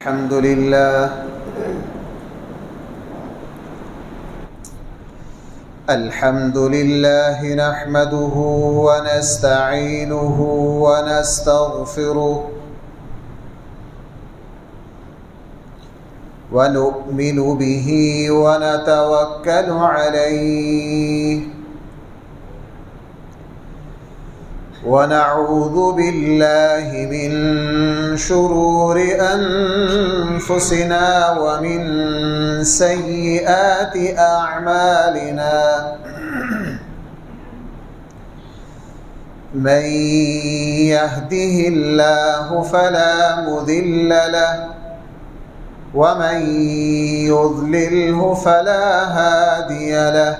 الحمد لله نحمده ونستعينه ونستغفره ونؤمن به ونتوكل عليه ونعوذ بالله من شرور أنفسنا ومن سيئات أعمالنا من يهده الله فلا مضل له ومن يضلله فلا هادي له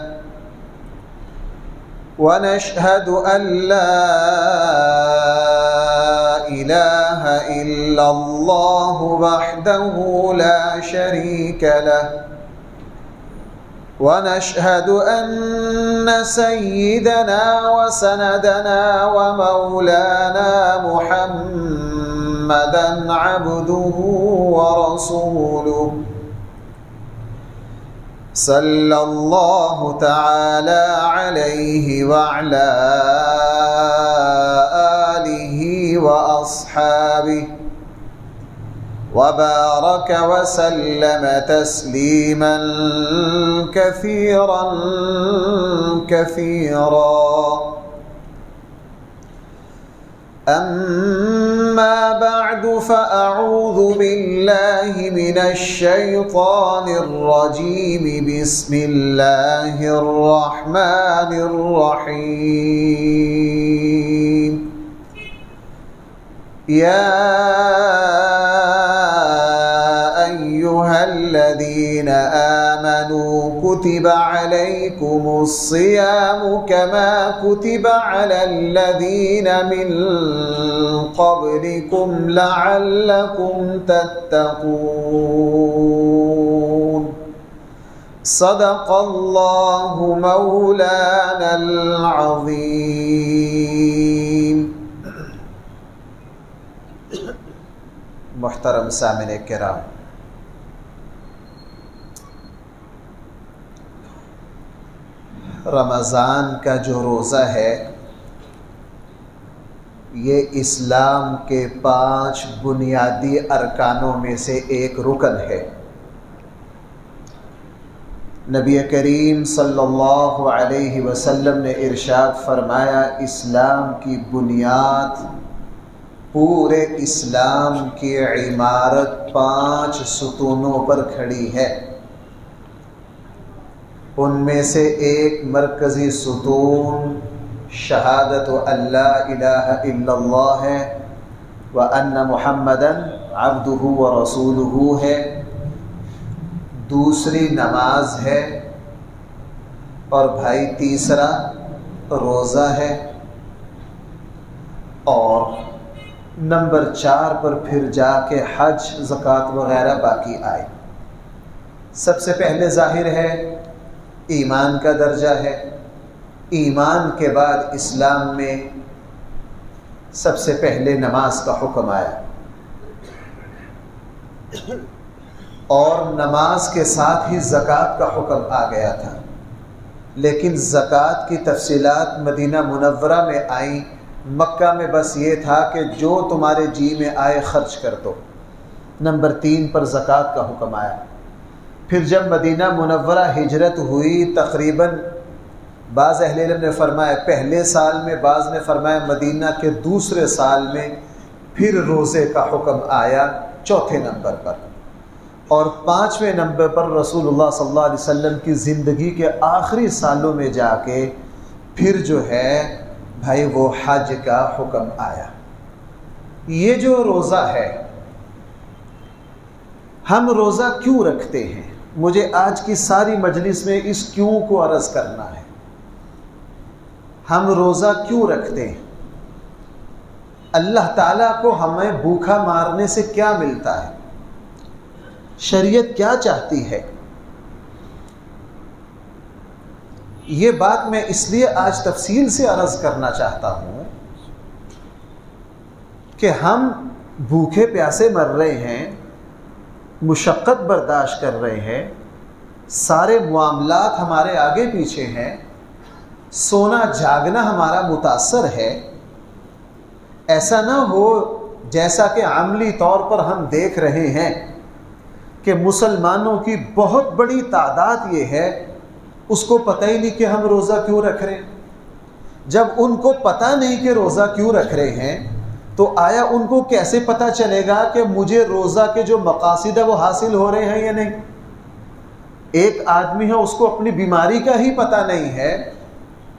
ونشهد أن لا إله إلا الله وحده لا شريك له ونشهد أن سيدنا وسندنا ومولانا محمدا عبده ورسوله صلى الله تعالى عليه وعلى آله وأصحابه وبارك وسلم تسليما كثيرا كثيرا. أما بعد فأعوذ بالله من الشيطان الرجيم. بسم الله الرحمن الرحيم. يا أيها الذين آمنوا كتب عليكم الصيام كما كتب على الذين من قبلكم لعلكم تتقون. صدق الله مولانا العظيم. محترم سامعین کرام، رمضان کا جو روزہ ہے یہ اسلام کے 5 بنیادی ارکانوں میں سے ایک رکن ہے. نبی کریم صلی اللہ علیہ وسلم نے ارشاد فرمایا، اسلام کی بنیاد، پورے اسلام کی عمارت 5 ستونوں پر کھڑی ہے. ان میں سے ایک مرکزی ستون شہادت ان لا الہ الا اللہ ہے وان محمدا عبدہ ورسولہ ہے. دوسری نماز ہے، اور بھائی تیسرا روزہ ہے، اور نمبر 4 پر پھر جا کے حج، زکوٰۃ وغیرہ باقی آئے. سب سے پہلے ظاہر ہے ایمان کا درجہ ہے. ایمان کے بعد اسلام میں سب سے پہلے نماز کا حکم آیا، اور نماز کے ساتھ ہی زکوٰۃ کا حکم آ گیا تھا. لیکن زکوٰۃ کی تفصیلات مدینہ منورہ میں آئیں. مکہ میں بس یہ تھا کہ جو تمہارے جی میں آئے خرچ کر دو. نمبر 3 پر زکوٰۃ کا حکم آیا. پھر جب مدینہ منورہ ہجرت ہوئی، تقریباً بعض اہل علم نے فرمایا پہلے سال میں، بعض نے فرمایا مدینہ کے دوسرے سال میں، پھر روزے کا حکم آیا 4تھے نمبر پر. اور 5ویں نمبر پر رسول اللہ صلی اللہ علیہ وسلم کی زندگی کے آخری سالوں میں جا کے پھر جو ہے بھائی وہ حج کا حکم آیا. یہ جو روزہ ہے، ہم روزہ کیوں رکھتے ہیں؟ مجھے آج کی ساری مجلس میں اس کیوں کو عرض کرنا ہے. ہم روزہ کیوں رکھتے ہیں؟ اللہ تعالیٰ کو ہمیں بھوکا مارنے سے کیا ملتا ہے؟ شریعت کیا چاہتی ہے؟ یہ بات میں اس لیے آج تفصیل سے عرض کرنا چاہتا ہوں کہ ہم بھوکے پیاسے مر رہے ہیں، مشقت برداشت کر رہے ہیں، سارے معاملات ہمارے آگے پیچھے ہیں، سونا جاگنا ہمارا متاثر ہے، ایسا نہ ہو جیسا کہ عملی طور پر ہم دیکھ رہے ہیں کہ مسلمانوں کی بہت بڑی تعداد یہ ہے اس کو پتہ ہی نہیں کہ ہم روزہ کیوں رکھ رہے ہیں۔ جب ان کو پتہ نہیں کہ روزہ کیوں رکھ رہے ہیں تو آیا ان کو کیسے پتہ چلے گا کہ مجھے روزہ کے جو مقاصد ہے وہ حاصل ہو رہے ہیں یا نہیں؟ ایک آدمی ہے، اس کو اپنی بیماری کا ہی پتہ نہیں ہے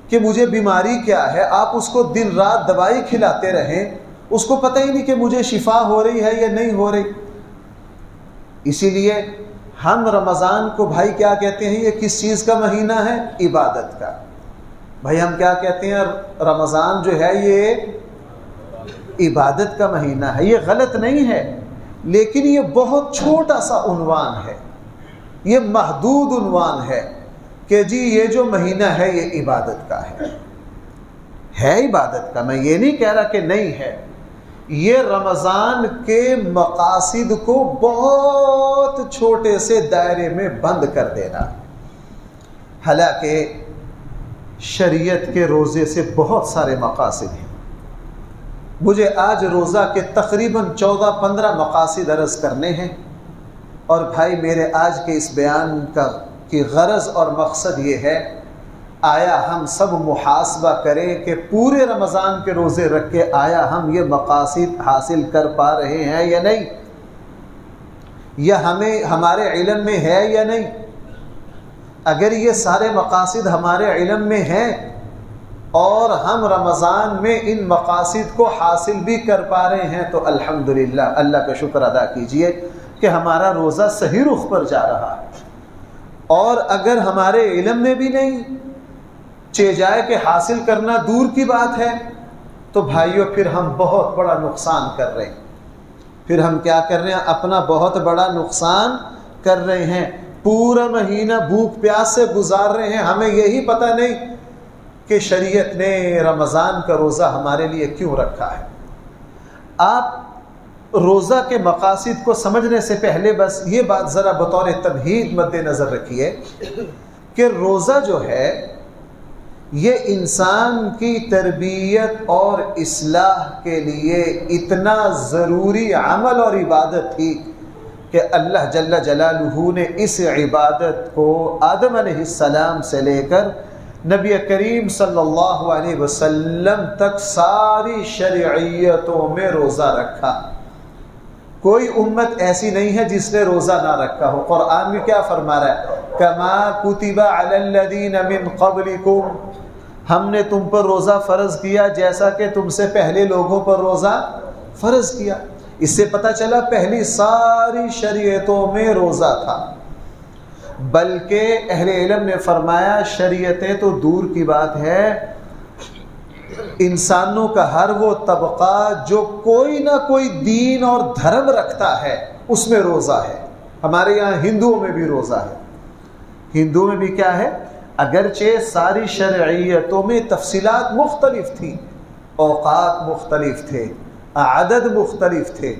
کہ مجھے بیماری کیا ہے، آپ اس کو دن رات دوائی کھلاتے رہیں، اس کو پتہ ہی نہیں کہ مجھے شفا ہو رہی ہے یا نہیں ہو رہی۔ اسی لیے ہم رمضان کو بھائی کیا کہتے ہیں؟ یہ کس چیز کا مہینہ ہے؟ عبادت کا۔ بھائی ہم کیا کہتے ہیں؟ رمضان جو ہے یہ عبادت کا مہینہ ہے۔ یہ غلط نہیں ہے، لیکن یہ بہت چھوٹا سا عنوان ہے، یہ محدود عنوان ہے کہ جی یہ جو مہینہ ہے یہ عبادت کا ہے عبادت کا۔ میں یہ نہیں کہہ رہا کہ نہیں ہے، یہ رمضان کے مقاصد کو بہت چھوٹے سے دائرے میں بند کر دینا۔ حالانکہ شریعت کے روزے سے بہت سارے مقاصد ہیں۔ مجھے آج روزہ کے تقریباً 14-15 مقاصد عرض کرنے ہیں، اور بھائی میرے آج کے اس بیان کی غرض اور مقصد یہ ہے، آیا ہم سب محاسبہ کریں کہ پورے رمضان کے روزے رکھ کے آیا ہم یہ مقاصد حاصل کر پا رہے ہیں یا نہیں، یا ہمارے علم میں ہے یا نہیں۔ اگر یہ سارے مقاصد ہمارے علم میں ہیں اور ہم رمضان میں ان مقاصد کو حاصل بھی کر پا رہے ہیں تو الحمدللہ، اللہ کا شکر ادا کیجئے کہ ہمارا روزہ صحیح رخ پر جا رہا ہے۔ اور اگر ہمارے علم میں بھی نہیں چہ جائے کہ حاصل کرنا دور کی بات ہے، تو بھائیو پھر ہم بہت بڑا نقصان کر رہے ہیں۔ پھر ہم کیا کر رہے ہیں؟ اپنا بہت بڑا نقصان کر رہے ہیں۔ پورا مہینہ بھوک پیاس سے گزار رہے ہیں، ہمیں یہی پتہ نہیں کہ شریعت نے رمضان کا روزہ ہمارے لیے کیوں رکھا ہے۔ آپ روزہ کے مقاصد کو سمجھنے سے پہلے بس یہ بات ذرا بطور تمہید مد نظر رکھیے کہ روزہ جو ہے یہ انسان کی تربیت اور اصلاح کے لیے اتنا ضروری عمل اور عبادت تھی کہ اللہ جل جلالہ نے اس عبادت کو آدم علیہ السلام سے لے کر نبی کریم صلی اللہ علیہ وسلم تک ساری شرعیتوں میں روزہ رکھا۔ کوئی امت ایسی نہیں ہے جس نے روزہ نہ رکھا ہو۔ قرآن میں کیا فرما رہا ہے؟ کما کتب علی الذین من قبلکم، ہم نے تم پر روزہ فرض کیا جیسا کہ تم سے پہلے لوگوں پر روزہ فرض کیا۔ اس سے پتہ چلا پہلی ساری شریعتوں میں روزہ تھا، بلکہ اہل علم نے فرمایا شریعتیں تو دور کی بات ہے، انسانوں کا ہر وہ طبقہ جو کوئی نہ کوئی دین اور دھرم رکھتا ہے اس میں روزہ ہے۔ ہمارے یہاں ہندوؤں میں بھی روزہ ہے۔ ہندوؤں میں بھی کیا ہے؟ اگرچہ ساری شرعیتوں میں تفصیلات مختلف تھیں، اوقات مختلف تھے، عدد مختلف تھے،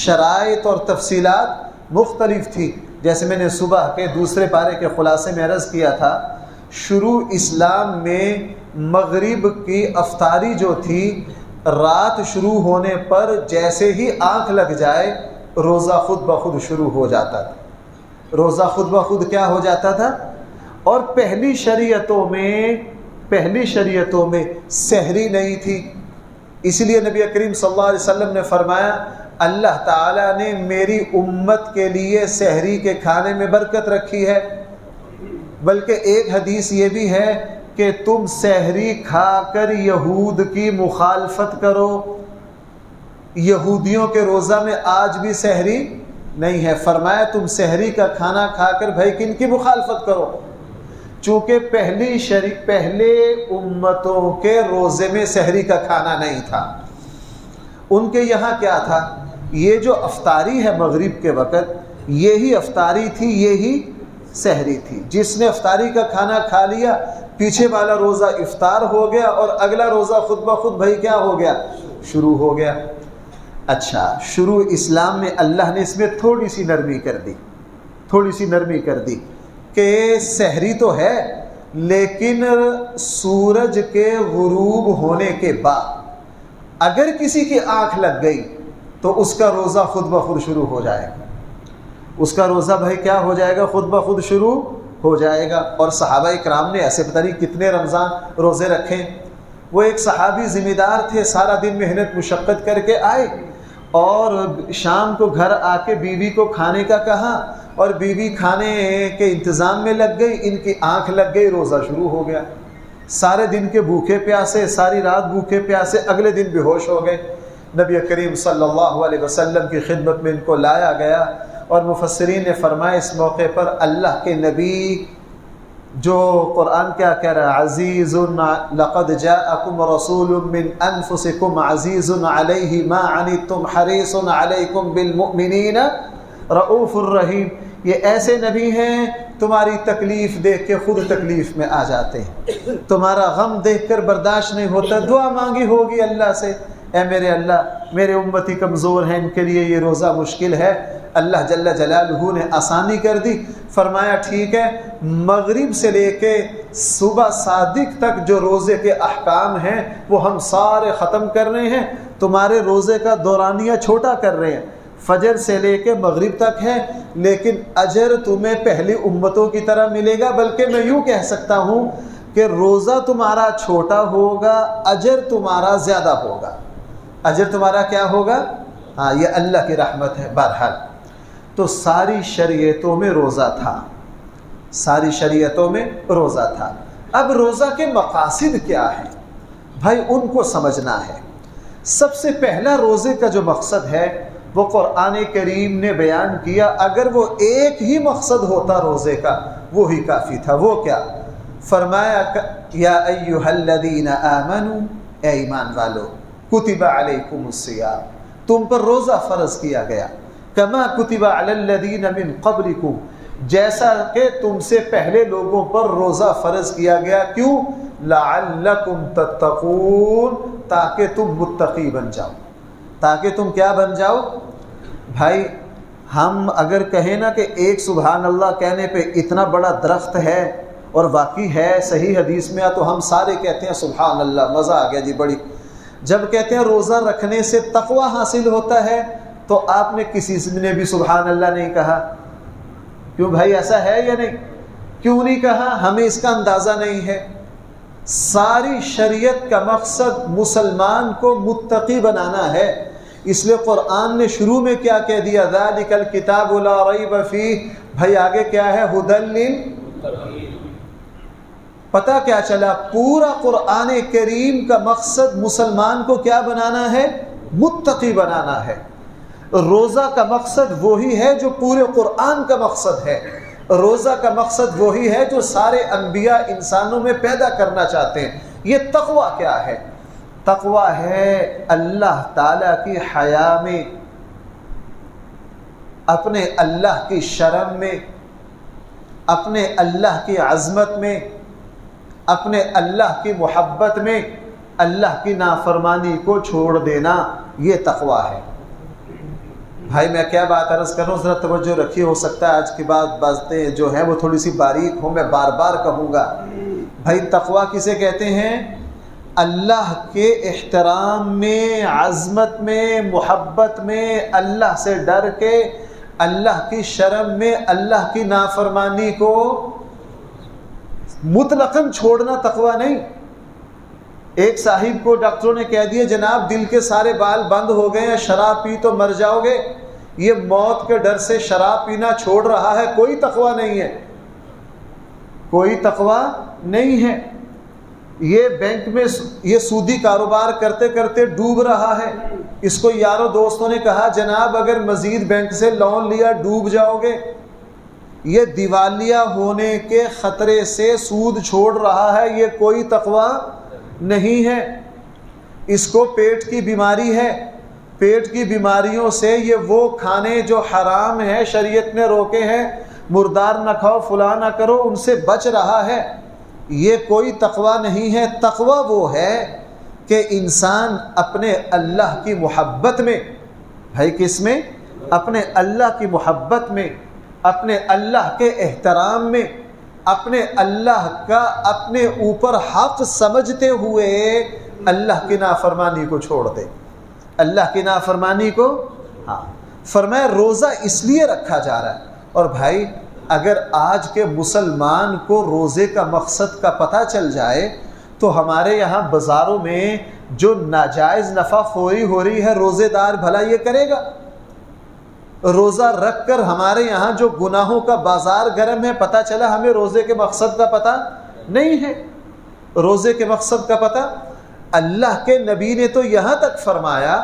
شرائط اور تفصیلات مختلف تھی۔ جیسے میں نے صبح کے دوسرے پارے کے خلاصے میں عرض کیا تھا، شروع اسلام میں مغرب کی افطاری جو تھی، رات شروع ہونے پر جیسے ہی آنکھ لگ جائے روزہ خود بخود شروع ہو جاتا تھا۔ روزہ خود بخود کیا ہو جاتا تھا؟ اور پہلی شریعتوں میں سحری نہیں تھی، اس لیے نبی کریم صلی اللہ علیہ وسلم نے فرمایا اللہ تعالیٰ نے میری امت کے لیے سحری کے کھانے میں برکت رکھی ہے۔ بلکہ ایک حدیث یہ بھی ہے کہ تم سحری کھا کر یہود کی مخالفت کرو۔ یہودیوں کے روزہ میں آج بھی سحری نہیں ہے، فرمایا تم سحری کا کھانا کھا کر بھائی کن کی مخالفت کرو؟ چونکہ پہلے امتوں کے روزے میں سحری کا کھانا نہیں تھا۔ ان کے یہاں کیا تھا؟ یہ جو افطاری ہے مغرب کے وقت، یہی افطاری تھی، یہی سحری تھی۔ جس نے افطاری کا کھانا کھا لیا پیچھے والا روزہ افطار ہو گیا اور اگلا روزہ خود بخود بھائی کیا ہو گیا؟ شروع ہو گیا۔ اچھا شروع اسلام میں اللہ نے اس میں تھوڑی سی نرمی کر دی کہ سحری تو ہے لیکن سورج کے غروب ہونے کے بعد اگر کسی کی آنکھ لگ گئی تو اس کا روزہ خود بخود شروع ہو جائے گا. اس کا روزہ بھائی کیا ہو جائے گا؟ خود بخود شروع ہو جائے گا. اور صحابہ اکرام نے ایسے پتہ نہیں کتنے رمضان روزے رکھے. وہ ایک صحابی ذمہ دار تھے, سارا دن محنت مشقت کر کے آئے اور شام کو گھر آ کے بیوی کو کھانے کا کہا اور بیوی کھانے کے انتظام میں لگ گئی, ان کی آنکھ لگ گئی, روزہ شروع ہو گیا. سارے دن کے بھوکے پیاسے, ساری رات بھوکے پیاسے, اگلے دن بے ہوش ہو گئے. نبی کریم صلی اللہ علیہ وسلم کی خدمت میں ان کو لایا گیا اور مفسرین نے فرمایا اس موقع پر اللہ کے نبی جو قرآن کیا کہہ رہا ہے, عزیز لقد جاءکم رسول من انفسکم عزیز علیہ ما عنتم حریص علیکم بالمؤمنین رؤوف الرحیم. یہ ایسے نبی ہیں تمہاری تکلیف دیکھ کے خود تکلیف میں آ جاتے ہیں, تمہارا غم دیکھ کر برداشت نہیں ہوتا. دعا مانگی ہوگی اللہ سے, اے میرے اللہ میرے امتی کمزور ہیں, ان کے لیے یہ روزہ مشکل ہے. اللہ جل جلالہ نے آسانی کر دی. فرمایا ٹھیک ہے, مغرب سے لے کے صبح صادق تک جو روزے کے احکام ہیں وہ ہم سارے ختم کر رہے ہیں. تمہارے روزے کا دورانیہ چھوٹا کر رہے ہیں, فجر سے لے کے مغرب تک ہے, لیکن اجر تمہیں پہلی امتوں کی طرح ملے گا. بلکہ میں یوں کہہ سکتا ہوں کہ روزہ تمہارا چھوٹا ہوگا, اجر تمہارا زیادہ ہوگا. اجر تمہارا کیا ہوگا؟ ہاں یہ اللہ کی رحمت ہے. بہرحال تو ساری شریعتوں میں روزہ تھا, ساری شریعتوں میں روزہ تھا. اب روزہ کے مقاصد کیا ہیں بھائی, ان کو سمجھنا ہے. سب سے پہلا روزے کا جو مقصد ہے وہ قرآن کریم نے بیان کیا. اگر وہ ایک ہی مقصد ہوتا روزے کا وہی کافی تھا. وہ کیا؟ فرمایا یا ایھا الذین آمنوا, اے ایمان والو, کتب علیکم الصیام, تم پر روزہ فرض کیا گیا. کما کتب علی الذین من قبلکم, جیسا کہ تم سے پہلے لوگوں پر روزہ فرض کیا گیا. کیوں؟ لعلکم تتقون, تاکہ تم متقی بن جاؤ. تاکہ تم کیا بن جاؤ بھائی؟ ہم اگر کہیں نا کہ ایک سبحان اللہ کہنے پہ اتنا بڑا درخت ہے, اور واقعی ہے, صحیح حدیث میں تو ہم سارے کہتے ہیں سبحان اللہ, مزہ آ گیا جی بڑی. جب کہتے ہیں روزہ رکھنے سے تقوی حاصل ہوتا ہے تو آپ نے کسی نے بھی سبحان اللہ نہیں کہا. کیوں بھائی, ایسا ہے یا نہیں؟ کیوں نہیں کہا؟ ہمیں اس کا اندازہ نہیں ہے. ساری شریعت کا مقصد مسلمان کو متقی بنانا ہے. اس لیے قرآن نے شروع میں کیا کہہ دیا؟ ذالک الکتاب لا ریب فیہ. بھائی آگے کیا ہے؟ ھدی للمتقین. پتہ کیا چلا؟ پورا قرآن کریم کا مقصد مسلمان کو کیا بنانا ہے؟ متقی بنانا ہے. روزہ کا مقصد وہی ہے جو پورے قرآن کا مقصد ہے. روزہ کا مقصد وہی ہے جو سارے انبیاء انسانوں میں پیدا کرنا چاہتے ہیں. یہ تقوی کیا ہے؟ تقوی ہے اللہ تعالیٰ کی حیا میں, اپنے اللہ کی شرم میں, اپنے اللہ کی عظمت میں, اپنے اللہ کی محبت میں اللہ کی نافرمانی کو چھوڑ دینا. یہ تقوی ہے. بھائی میں کیا بات عرض کر رہا ہوں, ذرا توجہ رکھیے. ہو سکتا ہے آج کی باتیں جو ہیں وہ تھوڑی سی باریک ہوں, میں بار بار کہوں گا. بھائی تقوی کسے کہتے ہیں؟ اللہ کے احترام میں, عظمت میں, محبت میں, اللہ سے ڈر کے, اللہ کی شرم میں اللہ کی نافرمانی کو مطلقاً چھوڑنا تقوی نہیں. ایک صاحب کو ڈاکٹروں نے کہہ دیا جناب دل کے سارے بال بند ہو گئے ہیں, شراب پی تو مر جاؤ گے. یہ موت کے ڈر سے شراب پینا چھوڑ رہا ہے. کوئی تقوی نہیں ہے, کوئی تقوی نہیں ہے. یہ بینک میں یہ سودی کاروبار کرتے کرتے ڈوب رہا ہے. اس کو یاروں دوستوں نے کہا جناب اگر مزید بینک سے لون لیا ڈوب جاؤ گے. یہ دیوالیہ ہونے کے خطرے سے سود چھوڑ رہا ہے. یہ کوئی تقوی نہیں ہے. اس کو پیٹ کی بیماری ہے. پیٹ کی بیماریوں سے یہ وہ کھانے جو حرام ہیں شریعت نے روکے ہیں, مردار نہ کھاؤ, فلاں نہ کرو, ان سے بچ رہا ہے. یہ کوئی تقوی نہیں ہے. تقوی وہ ہے کہ انسان اپنے اللہ کی محبت میں بھائی کس میں؟ اپنے اللہ کی محبت میں، اپنے اللہ کے احترام میں، اپنے اللہ کا اپنے اوپر حق سمجھتے ہوئے اللہ کی نافرمانی کو چھوڑ دے، اللہ کی نافرمانی کو۔ ہاں فرمایا روزہ اس لیے رکھا جا رہا ہے۔ اور بھائی اگر آج کے مسلمان کو روزے کا مقصد کا پتہ چل جائے تو ہمارے یہاں بازاروں میں جو ناجائز نفع خوری ہو رہی ہے، روزے دار بھلا یہ کرے گا؟ روزہ رکھ کر ہمارے یہاں جو گناہوں کا بازار گرم ہے، پتہ چلا ہمیں روزے کے مقصد کا پتہ نہیں ہے۔ روزے کے مقصد کا پتہ، اللہ کے نبی نے تو یہاں تک فرمایا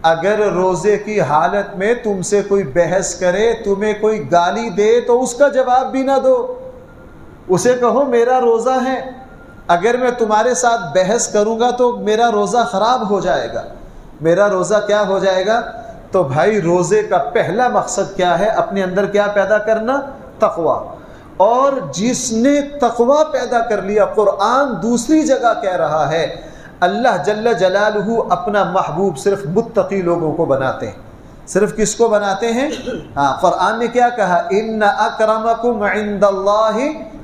اگر روزے کی حالت میں تم سے کوئی بحث کرے، تمہیں کوئی گالی دے تو اس کا جواب بھی نہ دو، اسے کہو میرا روزہ ہے، اگر میں تمہارے ساتھ بحث کروں گا تو میرا روزہ خراب ہو جائے گا، میرا روزہ کیا ہو جائے گا؟ تو بھائی روزے کا پہلا مقصد کیا ہے؟ اپنے اندر کیا پیدا کرنا؟ تقوی۔ اور جس نے تقوی پیدا کر لیا، قرآن دوسری جگہ کہہ رہا ہے اللہ جل جلالہ اپنا محبوب صرف متقی لوگوں کو بناتے ہیں۔ صرف کس کو بناتے ہیں؟ ہاں قرآن نے کیا کہا؟ ان اکرمکم عند اللہ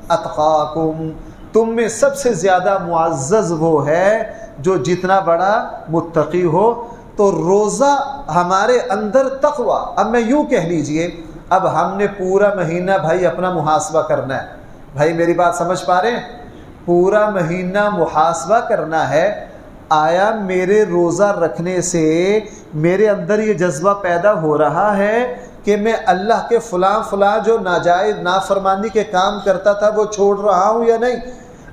اتقاکم، تم میں سب سے زیادہ معزز وہ ہے جو جتنا بڑا متقی ہو۔ تو روزہ ہمارے اندر تقوی۔ اب میں یوں کہہ لیجئے، اب ہم نے پورا مہینہ بھائی اپنا محاسبہ کرنا ہے۔ بھائی میری بات سمجھ پا رہے ہیں؟ پورا مہینہ محاسبہ کرنا ہے، آیا میرے روزہ رکھنے سے میرے اندر یہ جذبہ پیدا ہو رہا ہے کہ میں اللہ کے فلاں جو ناجائز نافرمانی کے کام کرتا تھا وہ چھوڑ رہا ہوں یا نہیں؟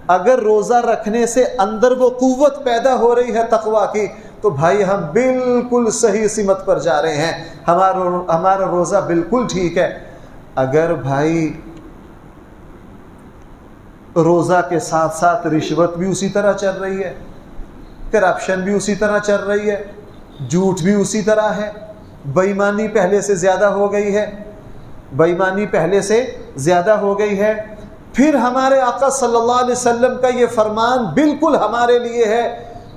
اگر روزہ رکھنے سے اندر وہ قوت پیدا ہو رہی ہے تقوی کی، تو بھائی ہم بالکل صحیح سمت پر جا رہے ہیں، ہمارا روزہ بالکل ٹھیک ہے۔ اگر بھائی روزہ کے ساتھ ساتھ رشوت بھی اسی طرح چل رہی ہے، کرپشن بھی اسی طرح چل رہی ہے، جھوٹ بھی اسی طرح ہے، بے ایمانی پہلے سے زیادہ ہو گئی ہے، بے ایمانی پہلے سے زیادہ ہو گئی ہے، پھر ہمارے آقا صلی اللہ علیہ وسلم کا یہ فرمان بالکل ہمارے لیے ہے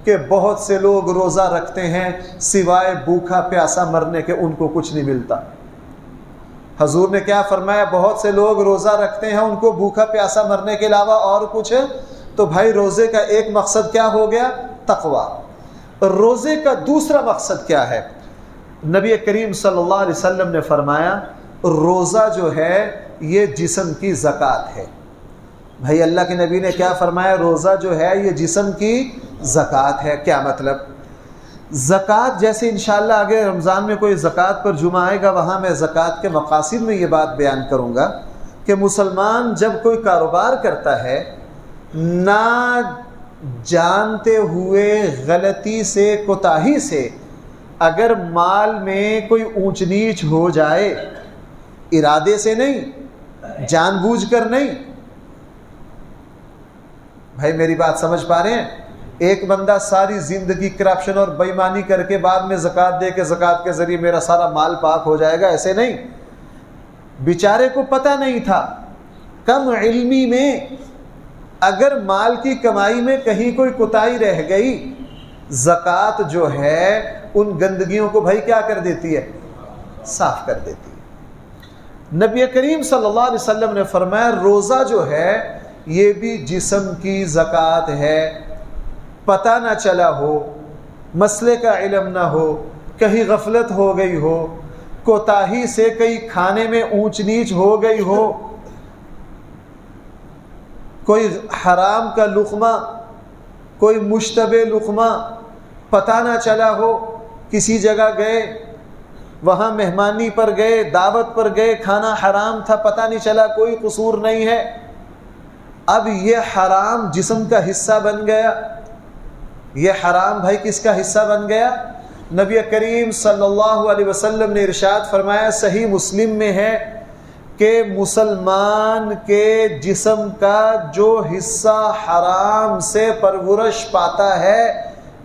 کہ بہت سے لوگ روزہ رکھتے ہیں سوائے بھوکا پیاسا مرنے کے ان کو کچھ نہیں ملتا۔ حضور نے کیا فرمایا؟ بہت سے لوگ روزہ رکھتے ہیں ان کو بھوکا پیاسا مرنے کے علاوہ اور کچھ ہے۔ تو بھائی روزے کا ایک مقصد کیا ہو گیا؟ تقوی۔ روزے کا دوسرا مقصد کیا ہے؟ نبی کریم صلی اللہ علیہ وسلم نے فرمایا روزہ جو ہے یہ جسم کی زکوٰۃ ہے۔ بھائی اللہ کے نبی نے کیا فرمایا؟ روزہ جو ہے یہ جسم کی زکوٰۃ ہے۔ کیا مطلب؟ زکوٰۃ جیسے انشاءاللہ آگے رمضان میں کوئی زکوٰۃ پر جمعہ آئے گا، وہاں میں زکوٰۃ کے مقاصد میں یہ بات بیان کروں گا کہ مسلمان جب کوئی کاروبار کرتا ہے، نہ جانتے ہوئے غلطی سے کوتاہی سے اگر مال میں کوئی اونچ نیچ ہو جائے، ارادے سے نہیں، جان بوجھ کر نہیں، بھائی میری بات سمجھ پا رہے ہیں؟ ایک بندہ ساری زندگی کرپشن اور بے ایمانی کر کے بعد میں زکوٰۃ دے کے زکوٰۃ کے ذریعے میرا سارا مال پاک ہو جائے گا، ایسے نہیں۔ بیچارے کو پتہ نہیں تھا، کم علمی میں اگر مال کی کمائی میں کہیں کوئی کوتاہی رہ گئی، زکوٰۃ جو ہے ان گندگیوں کو بھائی کیا کر دیتی ہے؟ صاف کر دیتی ہے۔ نبی کریم صلی اللہ علیہ وسلم نے فرمایا روزہ جو ہے یہ بھی جسم کی زکوٰۃ ہے۔ پتہ نہ چلا ہو، مسئلے کا علم نہ ہو، کہیں غفلت ہو گئی ہو، کوتاہی سے کہیں کھانے میں اونچ نیچ ہو گئی ہو، کوئی حرام کا لقمہ، کوئی مشتبہ لقمہ پتہ نہ چلا ہو، کسی جگہ گئے، وہاں مہمانی پر گئے، دعوت پر گئے، کھانا حرام تھا، پتہ نہیں چلا، کوئی قصور نہیں ہے، اب یہ حرام جسم کا حصہ بن گیا۔ یہ حرام بھائی کس کا حصہ بن گیا؟ نبی کریم صلی اللہ علیہ وسلم نے ارشاد فرمایا، صحیح مسلم میں ہے کہ مسلمان کے جسم کا جو حصہ حرام سے پرورش پاتا ہے،